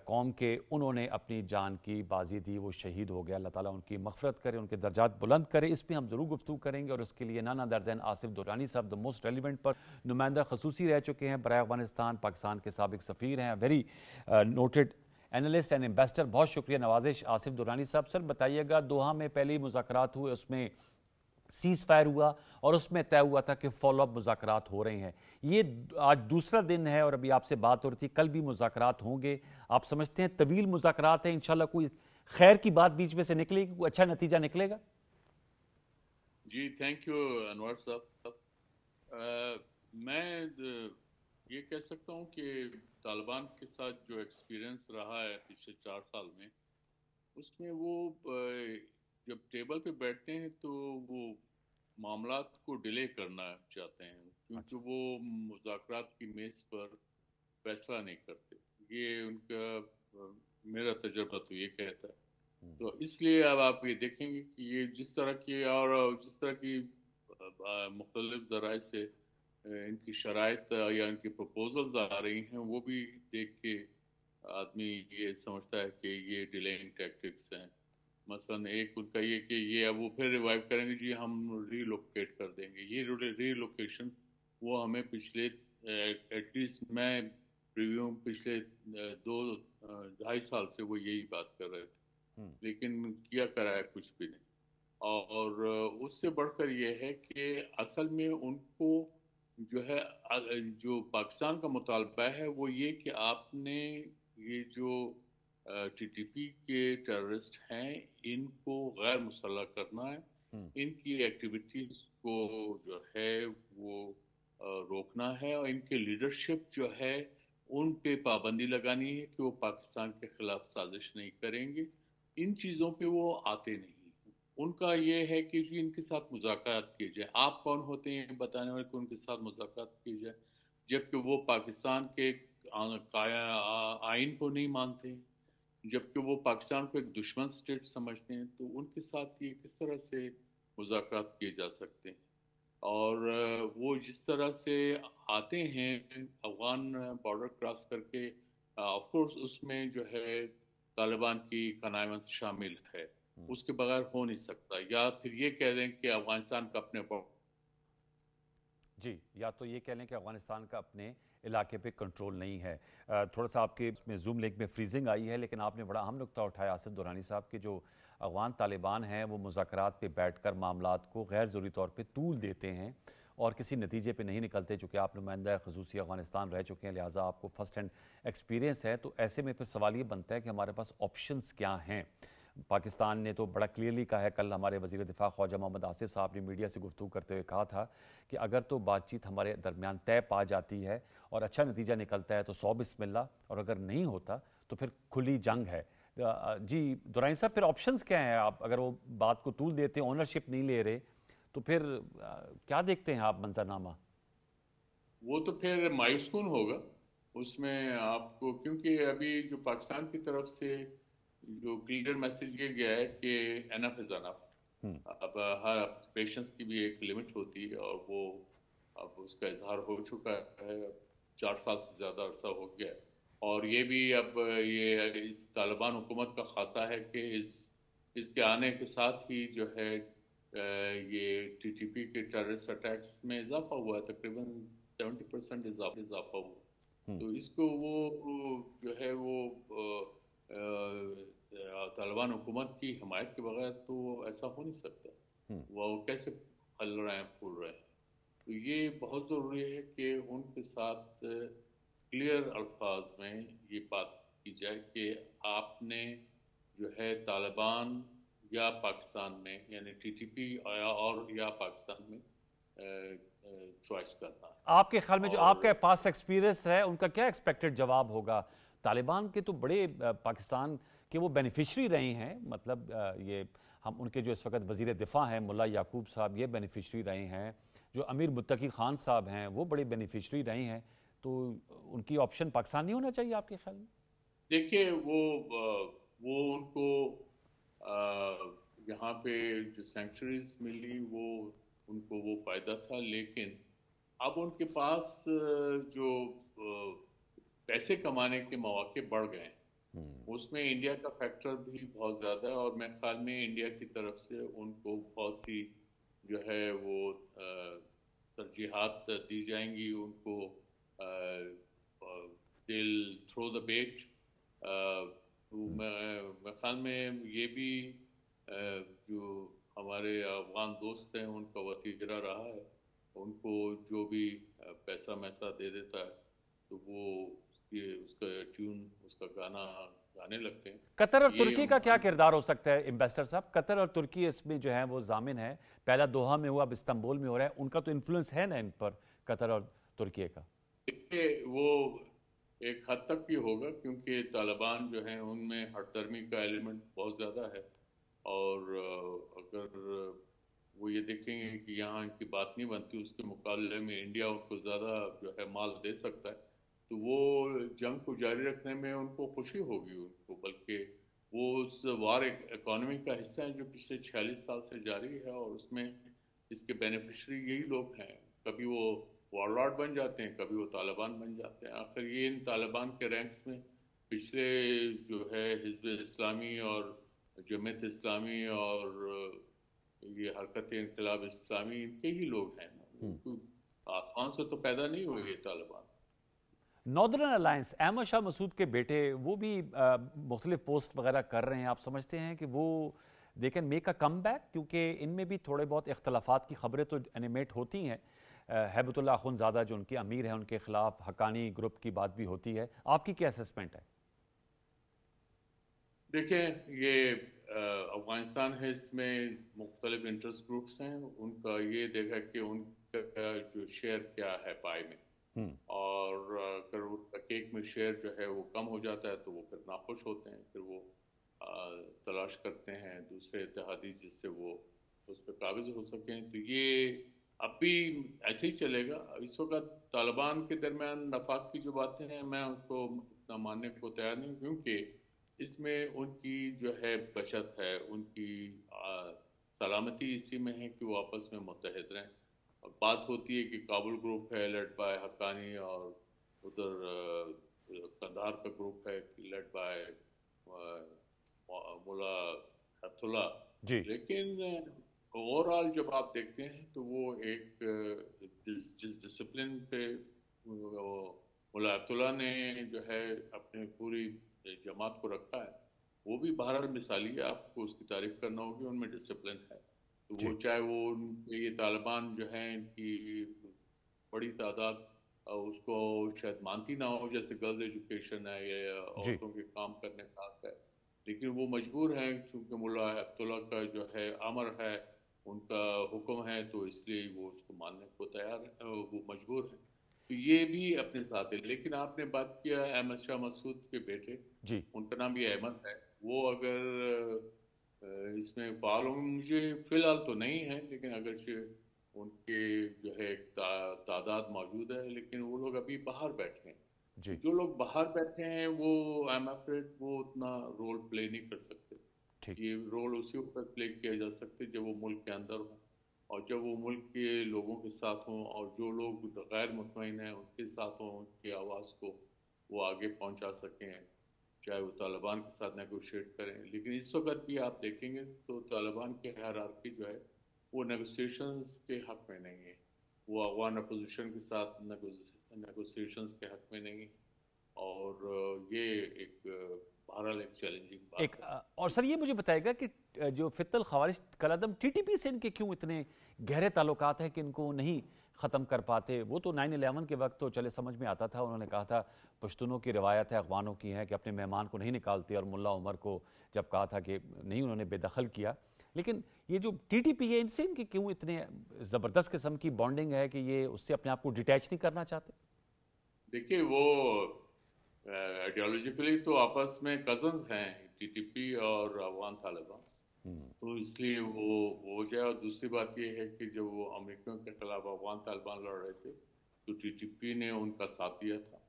قوم کے, انہوں نے اپنی جان کی بازی دی, وہ شہید ہو گیا. اللہ تعالیٰ ان کی مغفرت کرے, ان کے درجات بلند کرے. اس پہ ہم ضرور گفتگو کریں گے اور اس کے لیے نانا دردین آصف درانی صاحب, دا موسٹ ریلیونٹ پر نمائندہ خصوصی رہ چکے ہیں برائے افغانستان, پاکستان کے سابق سفیر ہیں, very noted analyst and ambassador. بہت شکریہ نوازش آصف درانی صاحب. سر بتائیے گا, دوحہ میں پہلی مذاکرات ہوئے, اس میں سیز فائر ہوا اور اس میں طے ہوا تھا کہ فالو اپ مذاکرات ہو رہے ہیں. یہ آج دوسرا دن ہے اور ابھی آپ سے بات ہو رہی تھی کل بھی مذاکرات ہوں گے. آپ سمجھتے ہیں طویل مذاکرات ہیں, انشاءاللہ کوئی خیر کی بات بیچ میں سے نکلے گی, کوئی اچھا نتیجہ نکلے گا؟ جی تھینک یو انور صاحب. میں یہ کہہ سکتا ہوں کہ طالبان کے ساتھ جو ایکسپیرئنس رہا ہے پچھلے 4 سال میں, اس میں وہ جب ٹیبل پہ بیٹھتے ہیں تو وہ معاملات کو ڈیلے کرنا چاہتے ہیں, کیونکہ وہ مذاکرات کی میز پر فیصلہ نہیں کرتے. یہ ان کا میرا تجربہ تو یہ کہتا ہے. تو اس لیے اب آپ یہ دیکھیں گے کہ یہ جس طرح کی مختلف ذرائع سے ان کی شرائط یا ان کی پروپوزلز آ رہی ہیں, وہ بھی دیکھ کے آدمی یہ سمجھتا ہے کہ یہ ڈیلینگ ٹیکٹکس ہیں. مثلا ایک ان کا یہ کہ یہ اب وہ پھر ریوائیو کریں گے, جی ہم ری لوکیٹ کر دیں گے. یہ ری لوکیشن وہ ہمیں پچھلے ایٹ لیسٹ میں ریویو پچھلے 2-2.5 سال سے وہ یہی بات کر رہے تھے, لیکن کیا کرا ہے کچھ بھی نہیں. اور اس سے بڑھ کر یہ ہے کہ اصل میں ان کو جو ہے جو پاکستان کا مطالبہ ہے وہ یہ کہ آپ نے یہ جو ٹی ٹی پی کے ٹیررسٹ ہیں ان کو غیر مسلح کرنا ہے, ان کی ایکٹیویٹیز کو جو ہے وہ روکنا ہے, اور ان کے لیڈرشپ جو ہے ان پہ پابندی لگانی ہے کہ وہ پاکستان کے خلاف سازش نہیں کریں گے. ان چیزوں پہ وہ آتے نہیں. ان کا یہ ہے کہ ان کے ساتھ مذاکرات کیے جائے. آپ کون ہوتے ہیں بتانے والے کہ ان کے ساتھ مذاکرات کیے جائے, جبکہ وہ پاکستان کے آئین کو نہیں مانتے, جبکہ وہ پاکستان کو ایک دشمن سٹیٹ سمجھتے ہیں. تو ان کے ساتھ یہ کس طرح سے مذاکرات کیے جا سکتے ہیں؟ اور وہ جس طرح سے آتے ہیں افغان بارڈر کراس کر کے, آف کورس اس میں جو ہے طالبان کی کنائمنس شامل ہے, اس کے بغیر ہو نہیں سکتا. یا پھر یہ کہہ دیں کہ افغانستان کا اپنے جی, یا تو یہ کہہ لیں کہ افغانستان کا اپنے علاقے پہ کنٹرول نہیں ہے. تھوڑا سا آپ کے اس میں زوم لنک میں فریزنگ آئی ہے, لیکن آپ نے بڑا اہم نقطہ اٹھایا آصف درانی صاحب کہ جو افغان طالبان ہیں وہ مذاکرات پہ بیٹھ کر معاملات کو غیر ضروری طور پہ طول دیتے ہیں اور کسی نتیجے پہ نہیں نکلتے. چونکہ آپ نمائندہ خصوصی افغانستان رہ چکے ہیں, لہٰذا آپ کو فرسٹ ہینڈ ایکسپیرینس ہے. تو ایسے میں پھر سوال یہ بنتا ہے کہ ہمارے پاس آپشنز کیا ہیں. پاکستان نے تو بڑا کلیئرلی کہا ہے, کل ہمارے وزیر دفاع خواجہ محمد آصف صاحب نے میڈیا سے گفتگو کرتے ہوئے کہا تھا کہ اگر تو بات چیت ہمارے درمیان طے پا جاتی ہے اور اچھا نتیجہ نکلتا ہے تو 100 بسم اللہ, اور اگر نہیں ہوتا تو پھر کھلی جنگ ہے. جی درانی صاحب, پھر آپشنز کیا ہیں؟ آپ اگر وہ بات کو طول دیتے ہیں, اونرشپ نہیں لے رہے, تو پھر کیا دیکھتے ہیں آپ منظرنامہ؟ وہ تو پھر مایوس کن ہوگا اس میں آپ کو, کیونکہ ابھی جو پاکستان کی طرف سے جو کلیئر میسج یہ گیا ہے کہ انف از انف. اب ہر پیشنس کی بھی ایک لمٹ ہوتی ہے, اور وہ اب اس کا اظہار ہو چکا ہے. 4 سال سے زیادہ عرصہ ہو گیا, اور یہ بھی اب یہ اس طالبان حکومت کا خاصہ ہے کہ اس کے آنے کے ساتھ ہی جو ہے یہ ٹی ٹی پی کے ٹیررسٹ اٹیکس میں اضافہ ہوا ہے, تقریباً 70% اضافہ ہوا. تو اس کو وہ جو ہے وہ طالبان حکومت کی حمایت کے بغیر تو ایسا ہو نہیں سکتا. وہ کیسے پھل رہے ہیں پھول رہے ہیں. تو یہ بہت ضروری ہے کہ ان کے ساتھ کلیئر الفاظ میں یہ بات کی جائے کہ آپ نے جو ہے طالبان یا پاکستان میں, یعنی ٹی ٹی پی اور یا پاکستان میں چوائس کرنا. آپ کے خیال میں جو آپ کے پاس ایکسپیرینس ہے ان کا کیا ایکسپیکٹڈ جواب ہوگا؟ طالبان کے تو بڑے پاکستان کے وہ بینیفیشری رہے ہیں, مطلب یہ ہم ان کے جو اس وقت وزیر دفاع ہیں ملا یعقوب صاحب, یہ بینیفیشری رہے ہیں. جو امیر متقی خان صاحب ہیں وہ بڑے بینیفیشری رہے ہیں. تو ان کی آپشن پاکستان نہیں ہونا چاہیے آپ کے خیال میں؟ دیکھیے وہ ان کو یہاں پہ جو سینکچریز ملی وہ ان کو وہ فائدہ تھا, لیکن اب ان کے پاس جو پیسے کمانے کے مواقع بڑھ گئے ہیں, اس میں انڈیا کا فیکٹر بھی بہت زیادہ ہے. اور میرے خیال میں انڈیا کی طرف سے ان کو بہت سی جو ہے وہ ترجیحات دی جائیں گی. ان کو دل تھرو دا بیٹ. میرے خیال میں یہ بھی جو ہمارے افغان دوست ہیں ان کا وتیرہ رہا ہے, ان کو جو بھی پیسہ میسا دے دیتا ہے تو وہ उसका ट्यून, उसका गाना गाने लगते हैं। कतर और ये तुर्की का क्या किरदार हो सकता है एम्बेसडर साहब? कतर और तुर्की इसमें जो है वो जामिन है, पहला दोहा में हुआ, अब इस्तांबुल में हो रहा है, उनका तो इन्फ्लुएंस है ना इन पर, कतर और तुर्की का? देखिए, वो एक हद तक ही होगा, क्योंकि तालिबान जो है उनमें हठधर्मी का एलिमेंट बहुत ज़्यादा है। और अगर वो ये देखेंगे कि यहाँ इनकी बात नहीं बनती, उसके मुकाबले में इंडिया उनको ज़्यादा जो है माल दे सकता है, तो वो जंग को जारी रखने में उनको खुशी होगी उनको, बल्कि वो उस वार इकोनॉमी का हिस्सा है जो पिछले 46 साल से जारी है, और उसमें इसके बेनिफिशरी यही लोग हैं। कभी वो वॉरलॉर्ड बन जाते हैं, कभी वो तालिबान बन जाते हैं। आखिर ये इन तालिबान के रैंक्स में पिछले जो है हिज़्ब इस्लामी और जमात इस्लामी और ये हरकत इनकलाब इस्लामी, इनके ही लोग हैं। तो आसमान से तो पैदा नहीं हुए ये तालिबान। नॉर्दर्न अलायंस, अहमद शाह मसूद के बेटे, वो भी मुख्तलिफ पोस्ट वगैरह कर रहे हैं। आप समझते हैं कि वो they can make a come back? क्योंकि इनमें भी थोड़े बहुत इख्तलाफात की खबरें तो एनिमेट होती हैं। हैबतुल्लाह अखुंज़ादा जो उनके अमीर हैं, उनके खिलाफ हक्कानी ग्रुप की बात भी होती है। आपकी क्या असेसमेंट है? देखें, ये अफगानिस्तान है, इसमें मुख्तलिफ इंटरेस्ट ग्रुप्स हैं। उनका ये देखा कि उनका जो शेयर क्या है पाई में, और अगर उनका केक में शेयर जो है वो कम हो जाता है तो वो फिर नाखुश होते हैं। फिर वो तलाश करते हैं दूसरे इत्तेहादी जिससे वो उस पर काबिज हो सकें। तो ये अब भी ऐसे ही चलेगा। इस वक्त तालिबान के दरमियान नफाक की जो बातें हैं, मैं उनको उतना मानने को तैयार नहीं, क्योंकि इसमें उनकी जो है बचत है, उनकी सलामती इसी में है कि वो आपस में मुत्तहिद रहें। और बात होती है कि काबुल ग्रुप है लेड बाय हक्कानी, और उधर कंधार का ग्रुप है लेड बाय मुला अब्दुल्ला। जी। लेकिन ओवरऑल जब आप देखते हैं तो वो एक जिस डिसिप्लिन पे मुला अब्दुल्ला ने जो है अपने पूरी जमात को रखा है, वो भी बहरहाल मिसाली है। आपको उसकी तारीफ करना होगी, उनमें डिसिप्लिन है। तो वो चाहे वो ये तालिबान जो है इनकी बड़ी तादाद उसको शायद मानती ना हो, जैसे गर्ल्स एजुकेशन है या औरतों के काम करने का हक है, लेकिन वो मजबूर हैं, चूंकि मुल्ला अब्दुल्ला का जो है अमर है, उनका हुक्म है, तो इसलिए वो उसको मानने को तैयार है, वो मजबूर है। तो ये भी अपने साथ है। लेकिन आपने बात किया अहमद शाह मसूद के बेटे, जी। उनका नाम ये अहमद है। वो अगर इसमें फाल होंगे, मुझे फिलहाल तो नहीं है, लेकिन अगर उनके जो है तादाद मौजूद है, लेकिन वो लोग अभी बाहर बैठे हैं। जी। जो लोग बाहर बैठे हैं वो आई एम अफ्रेड वो उतना रोल प्ले नहीं कर सकते। ठीक। ये रोल उसी वक्त प्ले किया जा सकते जब वो मुल्क के अंदर हो, और जब वो मुल्क के लोगों के साथ हों, और जो लोग गैर मुतमईन हैं उनके साथ हों, उनकी आवाज़ को वो आगे पहुंचा सकें, चाहे वो तालिबान के साथ नेगोशिएट करें। लेकिन इस वक्त भी आप देखेंगे तो तालिबान की हायरार्की जो है वो नेगोशिएशंस के हक में नहीं है, वो अफगान अपोजिशन के साथ नेगोशिएशंस के हक में नहीं है। और ये एक बहरहाल एक चैलेंजिंग बात है। और सर ये मुझे बताएगा कि जो फितल खवारिज कलदम टीटीपी से इनके क्यों इतने गहरे ताल्लुकात हैं कि इनको नहीं ख़त्म कर पाते? वो तो 9/11 के वक्त तो चले समझ में आता था, उन्होंने कहा था पश्तूनों की रिवायत है, अफगानों की है कि अपने मेहमान को नहीं निकालते, और मुल्ला उमर को जब कहा था कि नहीं, उन्होंने बेदखल किया। लेकिन ये जो टीटीपी है, इनसे इनकी क्यों इतने ज़बरदस्त किस्म की बॉन्डिंग है कि ये उससे अपने आप को डिटैच नहीं करना चाहते? देखिए, वो आइडियोलॉजिकली तो आपस में कजन्स हैं, टीटीपी और अफगान तालिबान, तो इसलिए वो जाए। और दूसरी बात ये है कि जब वो अमेरिकियों के खिलाफ अफगान तालिबान लड़ रहे थे तो टीटीपी ने उनका साथ दिया था।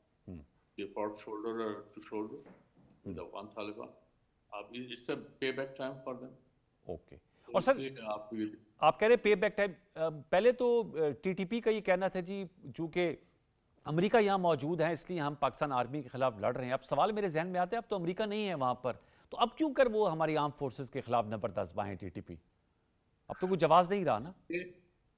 They fought shoulder to shoulder with Afghan Taliban. अब it's a pay back time for them. Okay. और सर आप कह रहे पे बैक टाइम, पहले तो टीटीपी का ये कहना था जी, चूंकि अमेरिका यहाँ मौजूद है इसलिए हम पाकिस्तान आर्मी के खिलाफ लड़ रहे हैं। अब सवाल मेरे जहन में आता है, अब तो अमेरिका नहीं है वहां पर, तो अब क्यों कर वो हमारी आर्म फोर्सेस के खिलाफ जबरदस्त बाहें टीटीपी? अब तो कोई जवाब नहीं रहा ना।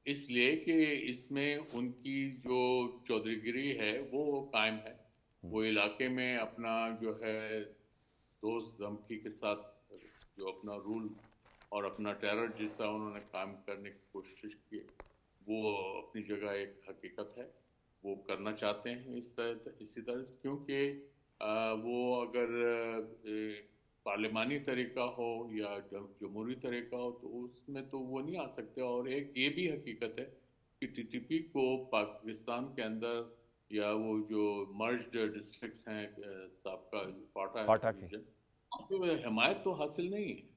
इसलिए कि इसमें उनकी जो चौधरीगिरी है वो कायम है। वो इलाके में अपना जो है दोस्त धमकी के साथ जो अपना रूल और अपना टेरर जैसा उन्होंने काम करने की कोशिश की, वो अपनी जगह एक हकीकत है। وہ کرنا چاہتے ہیں اسی طرح سے، کیونکہ وہ اگر پارلیمانی طریقہ ہو یا جمہوری طریقہ ہو تو اس میں تو وہ نہیں آ سکتے. اور ایک یہ بھی حقیقت ہے کہ ٹی ٹی پی کو پاکستان کے اندر یا وہ جو مرجڈ ڈسٹرکٹس ہیں سابقہ فاٹا کے حمایت تو حاصل نہیں ہے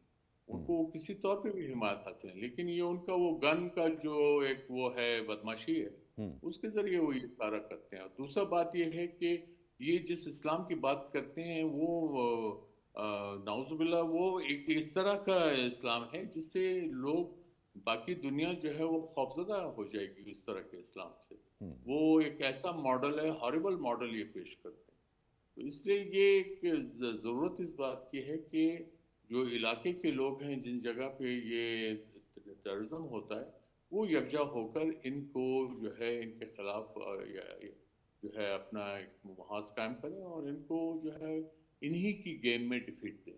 ان کو کسی طور پہ بھی حمایت حاصل ہے، لیکن یہ ان کا وہ گن کا جو ایک وہ ہے بدماشی ہے اس کے ذریعے وہ یہ سارا کرتے ہیں. اور دوسرا بات یہ ہے کہ یہ جس اسلام کی بات کرتے ہیں وہ نعوذ باللہ وہ ایک اس طرح کا اسلام ہے جس سے لوگ باقی دنیا جو ہے وہ خوفزدہ ہو جائے گی اس طرح کے اسلام سے. وہ ایک ایسا ماڈل ہے، ہارریبل ماڈل یہ پیش کرتے ہیں. تو اس لیے یہ ایک ضرورت اس بات کی ہے کہ جو علاقے کے لوگ ہیں جن جگہ پہ یہ ٹیررزم ہوتا ہے وہ یکجا ہو کر ان کو جو ہے ان کے خلاف جو ہے اپنا ایک محاذ قائم کریں اور ان کو جو ہے انہی کی گیم میں ڈیفیٹ دیں.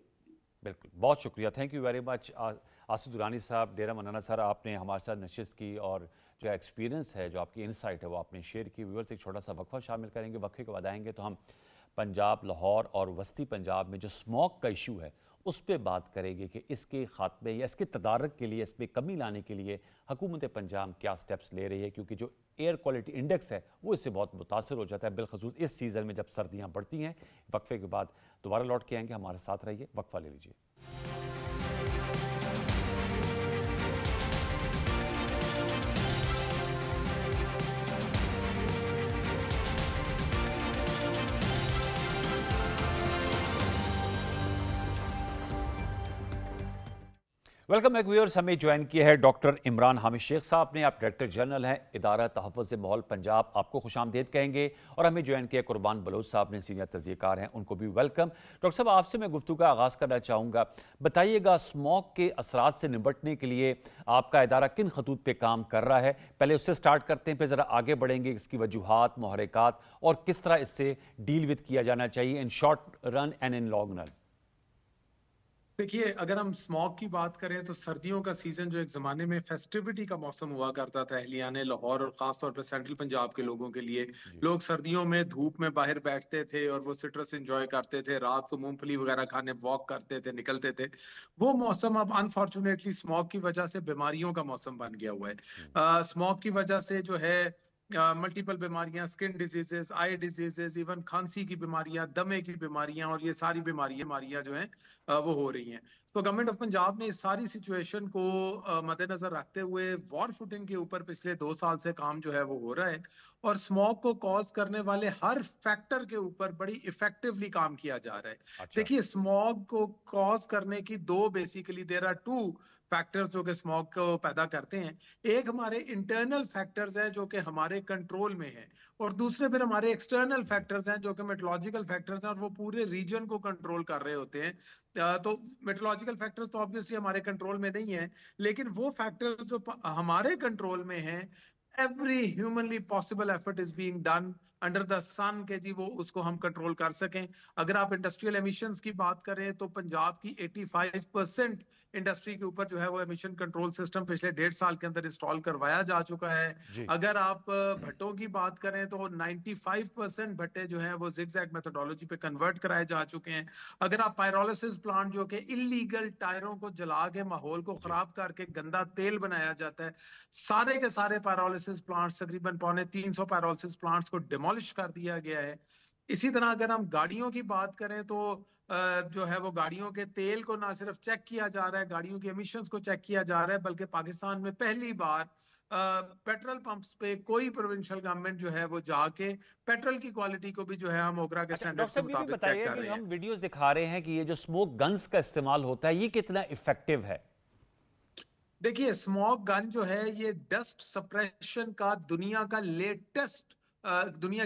بالکل، بہت شکریہ، thank you very much Asif Durrani صاحب، ڈیرہ منانا سر. آپ نے ہمارے ساتھ نشست کی اور جو ایکسپیرینس ہے، جو آپ کی انسائٹ ہے وہ آپ نے شیئر کی. ویورز ایک چھوٹا سا وقفہ شامل کریں گے، وقفے کے بعد آئیں گے تو ہم پنجاب، لاہور اور وسطی پنجاب میں جو اسموک کا ایشو ہے اس پہ بات کریں گے کہ اس کے خاتمے یا اس کے تدارک کے لیے، اس میں کمی لانے کے لیے حکومت پنجاب کیا سٹیپس لے رہی ہے، کیونکہ جو ایئر کوالٹی انڈیکس ہے وہ اس سے بہت متاثر ہو جاتا ہے، بالخصوص اس سیزن میں جب سردیاں بڑھتی ہیں. وقفے کے بعد دوبارہ لوٹ کے آئیں گے، ہمارے ساتھ رہیے، وقفہ لے لیجیے. Welcome back viewers. ہمیں جوائن کیا ہے ڈاکٹر عمران حامد شیخ صاحب نے. آپ ڈائریکٹر جنرل ہیں ادارہ تحفظ ماحول پنجاب. آپ کو خوش آمدید کہیں گے. اور ہمیں جوائن کیا قربان بلوچ صاحب نے، سینئر تجزیہ کار ہیں، ان کو بھی ویلکم. ڈاکٹر صاحب آپ سے میں گفتگو کا آغاز کرنا چاہوں گا. بتائیے گا اسموک کے اثرات سے نمٹنے کے لیے آپ کا ادارہ کن خطوط پہ کام کر رہا ہے؟ پہلے اس سے سٹارٹ کرتے ہیں، پھر ذرا آگے بڑھیں گے اس کی وجوہات، محرکات اور کس طرح اس سے ڈیل وتھ کیا جانا چاہیے in short run and in long run. دیکھیے، اگر ہم اسموک کی بات کریں تو سردیوں کا سیزن جو ایک زمانے میں فیسٹیوٹی کا موسم ہوا کرتا تھا اہلیان لاہور اور خاص طور پہ سینٹرل پنجاب کے لوگوں کے لیے، لوگ سردیوں میں دھوپ میں باہر بیٹھتے تھے اور وہ سٹرس انجوائے کرتے تھے، رات کو مونگ پھلی وغیرہ کھانے واک کرتے تھے، نکلتے تھے. وہ موسم اب انفارچونیٹلی اسموک کی وجہ سے بیماریوں کا موسم بن گیا ہوا ہے. اسموک کی وجہ سے جو ہے ملٹیپل بیماریاں، سکن ڈیزیزز، آئی ڈیزیزز، ایون کھانسی کی بیماریاں، دمے کی بیماریاں اور یہ ساری بیماریاں جو ہیں وہ ہو رہی ہیں. تو گورنمنٹ آف پنجاب نے اس ساری سچویشن کو مد نظر رکھتے ہوئے وار فوٹنگ کے اوپر پچھلے 2 سال سے کام جو ہے وہ ہو رہا ہے اور اسموک کو کاز کرنے والے ہر فیکٹر کے اوپر بڑی ایفیکٹولی کام کیا جا رہا ہے. دیکھیے، اسموک کو کاز کرنے کی دو بیسیکلی دیر آر 2 فیکٹر جو کہ اسموک کو پیدا کرتے ہیں. ایک ہمارے انٹرنل فیکٹرز ہیں جو کہ ہمارے کنٹرول میں ہیں، اور دوسرے پھر ہمارے ایکسٹرنل فیکٹرز ہیں جو کہ میٹرولوجیکل فیکٹرز ہیں اور وہ پورے ریجن کو کنٹرول کر رہے ہوتے ہیں. تو میٹرولوجیکل فیکٹرز تو آبویسلی ہمارے کنٹرول میں نہیں ہیں، لیکن وہ فیکٹرز جو ہمارے کنٹرول میں ہیں، every humanly possible effort is being done under the sun کہ جی وہ اس کو ہم کنٹرول کر سکیں. اگر آپ انڈسٹریل ایمیشنز کی بات کریں تو پنجاب کی 85% انڈسٹری کے اوپر جو ہے وہ ایمیشن کنٹرول سسٹم پچھلے 1.5 سال کے اندر انسٹال کروایا جا چکا ہے. اگر آپ بھٹوں کی بات کریں تو 95% بھٹے جو ہیں وہ زگ زیگ میتھڈولوجی پہ کنورٹ کرائے جا چکے ہیں. اگر آپ پائرولسس پلانٹ جو کہ انلیگل ٹائروں کو جلا کے ماحول کو خراب کر کے گندا تیل بنایا جاتا ہے، سارے کے سارے پائرولسس پلانٹس تقریباً 350 پائرولسس پلانٹس کو ڈیمولش کر دیا گیا ہے. اسی طرح اگر ہم گاڑیوں کی بات کریں تو جو ہے وہ گاڑیوں کے تیل کو نہ صرف چیک کیا جا رہا ہے، گاڑیوں کی ایمیشنز کو چیک کیا جا رہا ہے، بلکہ پاکستان میں پہلی بار پیٹرول پمپس پہ کوئی پروونشل گورنمنٹ جو ہے وہ جا کے پیٹرول کی کوالٹی کو بھی جو ہے ہم اوگرا کے سٹینڈرڈز کے مطابق چیک کر رہے ہیں. ہم ویڈیوز دکھا رہے ہیں کہ یہ جو اسموک گنز کا استعمال ہوتا ہے یہ کتنا افیکٹو ہے؟ دیکھیے، اسموک گن جو ہے یہ ڈسٹ سپریشن کا دنیا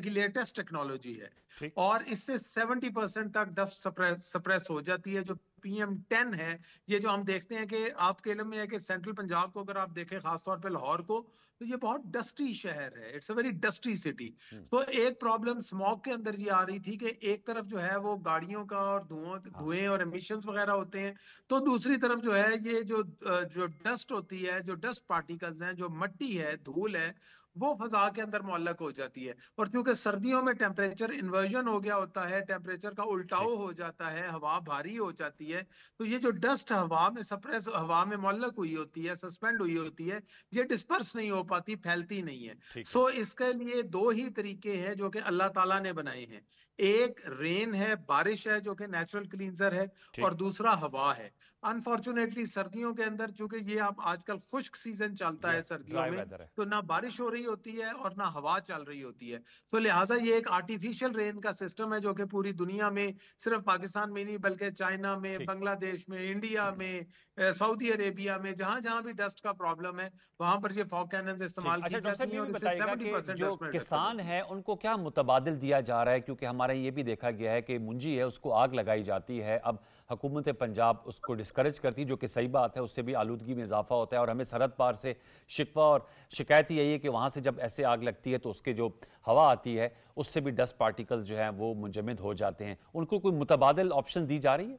کی لیٹسٹ ٹیکنالوجی ہے اور اس سے 70% تک ڈسٹ سپریس ہو جاتی ہے. جو PM10 ہے، یہ جو ہم دیکھتے ہیں کہ آپ کے علم میں ہے کہ سینٹرل پنجاب کو اگر آپ دیکھیں، خاص طور پہ لاہور کو، تو یہ بہت ڈسٹی شہر ہے. It's a very dusty city. تو ایک پرابلم اسموک کے اندر یہ آ رہی تھی کہ ایک طرف جو ہے وہ گاڑیوں کا اور دھوئیں اور ایمیشنز وغیرہ ہوتے ہیں، تو دوسری طرف جو ہے یہ جو ڈسٹ ہوتی ہے، جو ڈسٹ پارٹیکلز ہیں، جو مٹی ہے، دھول ہے، वो फजा के अंदर मुअल्लक हो जाती है। और क्योंकि सर्दियों में टेम्परेचर इन्वर्जन हो गया होता है, टेम्परेचर का उल्टाव हो जाता है, हवा भारी हो जाती है, तो ये जो डस्ट हवा में सप्रेस, हवा में मुअल्लक हुई होती है, सस्पेंड हुई होती है, ये डिस्पर्स नहीं हो पाती, फैलती नहीं है। सो इसके लिए दो ही तरीके हैं जो कि अल्लाह ताला ने बनाए हैं। एक रेन है, बारिश है, जो कि नेचुरल क्लींजर है, और दूसरा हवा है। अनफॉर्चुनेटली सर्दियों के अंदर, चूंकि ये अब आजकल खुश्क सीजन चलता है सर्दियों में, तो ना बारिश हो रही होती है और ना हवा चल रही होती है। तो लिहाजा ये एक आर्टिफिशियल रेन का सिस्टम है जो कि पूरी दुनिया में, सिर्फ पाकिस्तान में नहीं बल्कि चाइना में, बांग्लादेश में, इंडिया में, सऊदी अरेबिया में, जहां जहां भी डस्ट का प्रॉब्लम है वहां पर ये फॉग कैनन्स इस्तेमाल की जाती हैं। और इससे 70% जो किसान है उनको क्या मुतबादिल दिया जा रहा है, क्योंकि हमारे ये भी देखा गया है कि मुंजी है उसको आग लगाई जाती है, अब हुकूमत पंजाब उसको डिस्करेज करती है, जो कि सही बात है, उससे भी आलूदगी में इजाफा होता है। और हमें सरहद पार से शिकवा और शिकायत यही है कि वहाँ से जब ऐसे आग लगती है तो उसके जो हवा आती है उससे भी डस्ट पार्टिकल्स जो हैं वो मुंजमद हो जाते हैं। उनको कोई मुतबादिल ऑप्शन दी जा रही है?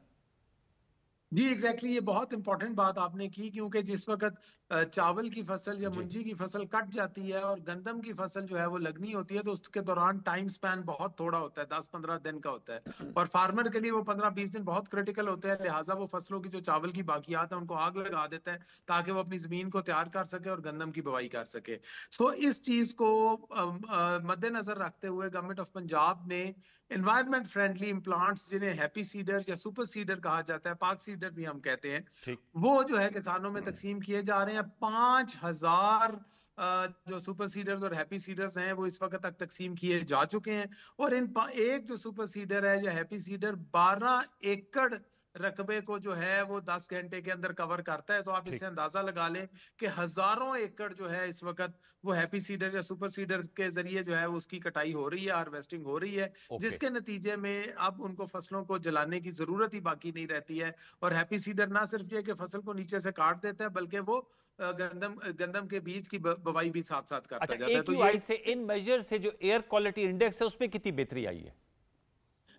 जी एग्जैक्टली, ये बहुत इंपॉर्टेंट बात आपने की, क्योंकि जिस वक्त चावल की फसल या मुंजी की फसल कट जाती है और गंदम की फसल जो है वो लगनी होती है, तो उसके दौरान टाइम स्पैन बहुत थोड़ा होता है, 10-15 दिन का होता है, और फार्मर के लिए वो 15-20 दिन बहुत क्रिटिकल होते हैं। लिहाजा वो फसलों की जो चावल की बाकियात है उनको आग लगा देता है ताकि वो अपनी जमीन को तैयार कर सके और गंदम की बुवाई कर सके। सो इस चीज को मद्देनजर रखते हुए गवर्नमेंट ऑफ पंजाब ने एनवायरमेंट फ्रेंडली इम्प्लांट्स, जिन्हें हैप्पी सीडर या सुपर सीडर कहा जाता है, पाक सीडर भी हम कहते हैं, वो जो है किसानों में तकसीम किए जा रहे हैं। 5000 जो सुपर सीडर्स और हैप्पी सीडर्स हैं वो इस वक्त तक तकसीम किए जा चुके हैं। और एक जो सुपर सीडर है या हैप्पी सीडर 12 एकड़ रकबे को जो है वो 10 घंटे के अंदर कवर करता है। तो आप इससे अंदाजा लगा लें कि हजारों एकड़ जो है इस वक्त वो हैप्पी सीडर या सुपर सीडर के जरिए जो है उसकी कटाई हो रही है, हार्वेस्टिंग हो रही है, जिसके नतीजे में अब उनको फसलों को जलाने की जरूरत ही बाकी नहीं रहती है। और हैप्पी सीडर ना सिर्फ ये कि फसल को नीचे से काट देता है, बल्कि वो गंदम के बीज की बुवाई भी साथ साथ करता जाता है। तो ये से इन मेजर से जो एयर क्वालिटी इंडेक्स है उसमें कितनी बेहतरी आई है?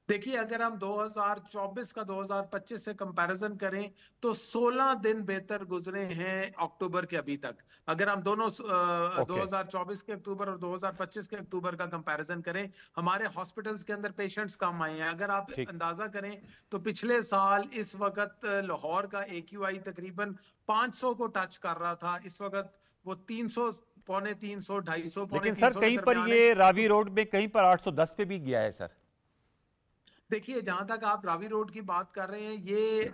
देखिए, अगर हम 2024 का 2025 से कंपैरिजन करें तो 16 दिन बेहतर गुजरे हैं अक्टूबर के अभी तक। अगर हम दोनों 2024 के अक्टूबर और 2025 के अक्टूबर का कंपैरिजन करें, हमारे हॉस्पिटल्स के अंदर पेशेंट्स कम आए हैं। अगर आप अंदाजा करें तो पिछले साल इस वक्त लाहौर का AQI तकरीबन 500 को टच कर रहा था, इस वक्त वो 300, पौने 300, 250, लेकिन सर कहीं पर ये रावी रोड में कहीं पर 810 पे भी गया है सर। देखिए, जहां तक आप रावी रोड की बात कर रहे हैं, ये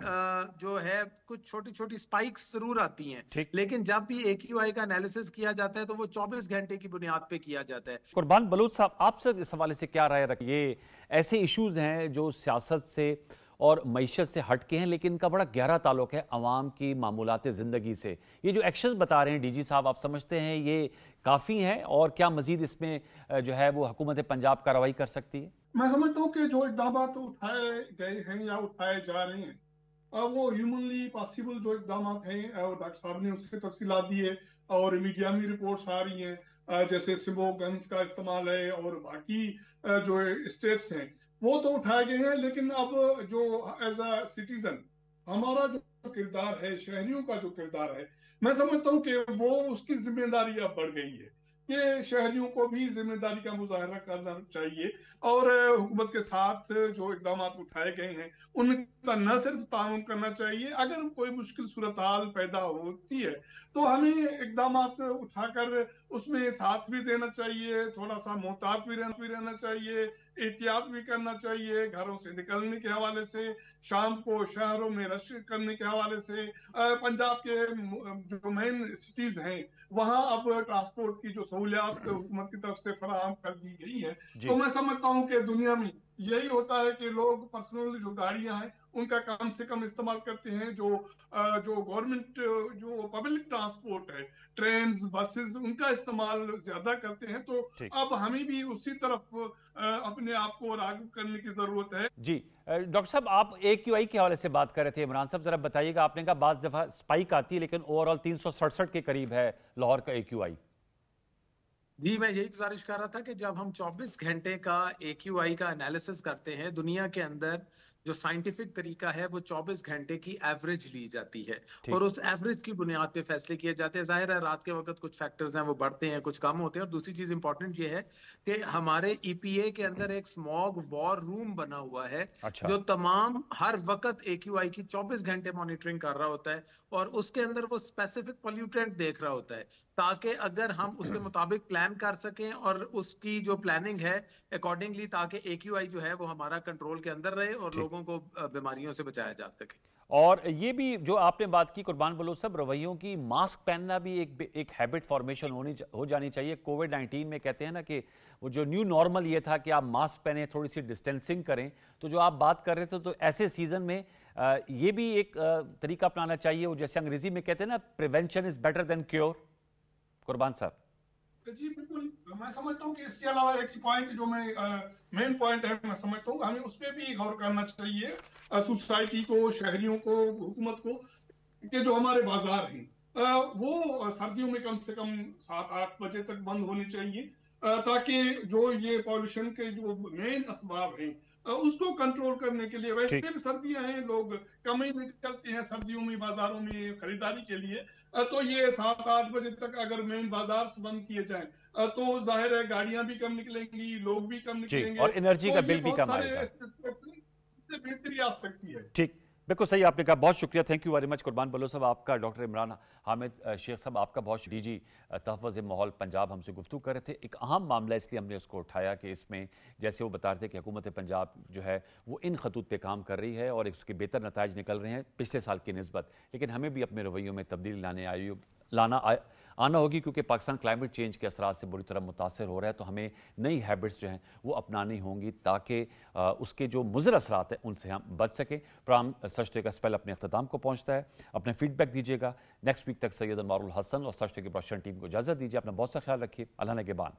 जो है कुछ छोटी छोटी स्पाइक्स जरूर आती हैं, लेकिन जब भी AQI का एनालिसिस किया जाता है तो वो 24 घंटे की बुनियाद पे किया जाता है। कुर्बान बलूच साहब, आपसे इस हवाले से क्या राय रखिए? ये ऐसे इश्यूज हैं जो सियासत से और मईशत से हटके हैं, लेकिन इनका बड़ा गहरा ताल्लुक है अवाम की मामूलात ज़िंदगी से। ये जो एक्शंस बता रहे हैं DG साहब, आप समझते हैं ये काफ़ी हैं और क्या मजीद इसमें जो है वो हुकूमत पंजाब कार्रवाई कर सकती है? मैं समझता हूँ कि जो इकदाम उठाए गए हैं या उठाए जा रहे हैं वो ह्यूमनली पॉसिबल जो इकदाम हैं, और डॉक्टर साहब ने उसकी तफसीलात दी है और मीडिया में रिपोर्ट्स आ रही हैं, जैसे स्मोक गन्स का इस्तेमाल है और बाकी जो स्टेप्स हैं वो तो उठाए गए हैं। लेकिन अब जो एज अ सिटीजन हमारा जो किरदार है, शहरियों का जो किरदार है, मैं समझता हूँ कि वो उसकी जिम्मेदारी अब बढ़ गई है कि शहरियों को भी जिम्मेदारी का मुजाहरा करना चाहिए और हुकूमत के साथ जो इकदाम उठाए गए हैं उनका न सिर्फ ताउन करना चाहिए, अगर कोई मुश्किल सूरत हाल पैदा होती है तो हमें इकदाम उठाकर उसमें साथ भी देना चाहिए, थोड़ा सा मोहतात भी रहना चाहिए, एहतियात भी करना चाहिए, घरों से निकलने के हवाले से, शाम को शहरों में रश करने के हवाले से। पंजाब के जो मेन सिटीज हैं वहां अब ट्रांसपोर्ट की जो सहूलियात हुकूमत की तरफ से फराहम कर दी गई है। तो मैं समझता हूँ कि दुनिया में यही होता है कि लोग पर्सनल जो गाड़ियां हैं उनका कम से कम इस्तेमाल करते हैं, जो गवर्नमेंट जो पब्लिक ट्रांसपोर्ट है, ट्रेन, बसेस, उनका इस्तेमाल ज्यादा करते हैं। तो अब हमें भी उसी तरफ अपने आप को राग़िब करने की जरूरत है। जी डॉक्टर साहब, आप AQI के हवाले से बात कर रहे थे, इमरान साहब जरा बताइएगा। आपने कहा बाज़ दफा स्पाइक आती है लेकिन ओवरऑल 367 के करीब है लाहौर का AQI। जी, मैं यही गुजारिश कर रहा था कि जब हम 24 घंटे का AQI का एनालिसिस करते हैं दुनिया के अंदर جو سائنٹیفک طریقہ ہے وہ 24 گھنٹے کی ایوریج لی جاتی ہے اور اس ایوریج کی بنیاد پہ فیصلے کیے جاتے ہیں. ظاہر ہے رات کے وقت کچھ فیکٹرز ہیں وہ بڑھتے ہیں, کچھ کم ہوتے ہیں. اور دوسری چیز امپورٹنٹ یہ ہے کہ ہمارے ای پی اے کے اندر ایک اسموگ وار روم بنا ہوا ہے جو تمام ہر وقت اے کیو آئی کی 24 گھنٹے مانیٹرنگ کر رہا ہوتا ہے اور اس کے اندر وہ اسپیسیفک پولیوٹینٹ دیکھ رہا ہوتا ہے تاکہ اگر ہم اس کے مطابق پلان کر سکیں اور اس کی جو پلاننگ ہے اکارڈنگلی, تاکہ اے کیو آئی جو ہے وہ ہمارا کنٹرول کے اندر رہے اور لوگوں کو بیماریوں سے بچایا جا سکے. اور یہ بھی جو آپ نے بات کی قربان بلوچ صاحب, رویوں کی, ماسک پہننا بھی ایک ہیبٹ فارمیشن ہو جانی چاہیے. کووڈ 19 میں کہتے ہیں نا کہ وہ جو نیو نارمل یہ تھا کہ آپ ماسک پہنیں, تھوڑی سی ڈسٹینسنگ کریں, تو جو آپ بات کر رہے تھے تو ایسے سیزن میں یہ بھی ایک طریقہ اپنانا چاہیے, وہ جیسے انگریزی میں کہتے ہیں نا prevention is better than cure. قربان صاحب جی بالکل, میں سمجھتا ہوں کہ اس کے علاوہ ایک پوائنٹ جو میں مین پوائنٹ ہے میں سمجھتا ہوں ہمیں اس پہ بھی غور کرنا چاہیے, سوسائٹی کو, شہریوں کو, حکومت کو, کہ جو ہمارے بازار ہیں وہ سردیوں میں کم سے کم 7-8 بجے تک بند ہونے چاہیے تاکہ جو یہ پالوشن کے جو مین اسباب ہیں اس کو کنٹرول کرنے کے لیے. ویسے بھی سردیاں ہیں, لوگ کم ہی نکلتے ہیں سردیوں میں بازاروں میں خریداری کے لیے, تو یہ 7-8 بجے تک اگر مین بازار بند کیے جائیں تو ظاہر ہے گاڑیاں بھی کم نکلیں گی, لوگ بھی کم نکلیں گے اور انرجی کا بل بھی کم آئے گا, بہتری آ سکتی ہے. ٹھیک, بالکل صحیح آپ نے کہا. بہت شکریہ, تھینک یو ویری مچ قربان بلوچ صاحب آپ کا. ڈاکٹر عمران حامد شیخ صاحب آپ کا بہت ڈی جی تحفظ ماحول پنجاب ہم سے گفتگو کر رہے تھے. ایک اہم معاملہ اس لیے ہم نے اس کو اٹھایا کہ اس میں جیسے وہ بتا رہے تھے کہ حکومت پنجاب جو ہے وہ ان خطوط پہ کام کر رہی ہے اور اس کے بہتر نتائج نکل رہے ہیں پچھلے سال کی نسبت, لیکن ہمیں بھی اپنے رویوں میں تبدیلی آنا ہوگی کیونکہ پاکستان کلائمیٹ چینج کے اثرات سے بری طرح متاثر ہو رہا ہے. تو ہمیں نئی ہیبٹس جو ہیں وہ اپنانی ہوں گی تاکہ اس کے جو مضر اثرات ہیں ان سے ہم بچ سکیں. پروگرام سچ تو کا اسپیل اپنے اختتام کو پہنچتا ہے. اپنے فیڈ بیک دیجیے گا. نیکسٹ ویک تک سید انوار الحسن اور سچ تو کی پروڈکشن ٹیم کو اجازت دیجیے. اپنا بہت سا خیال رکھیے. اللہ نگہبان.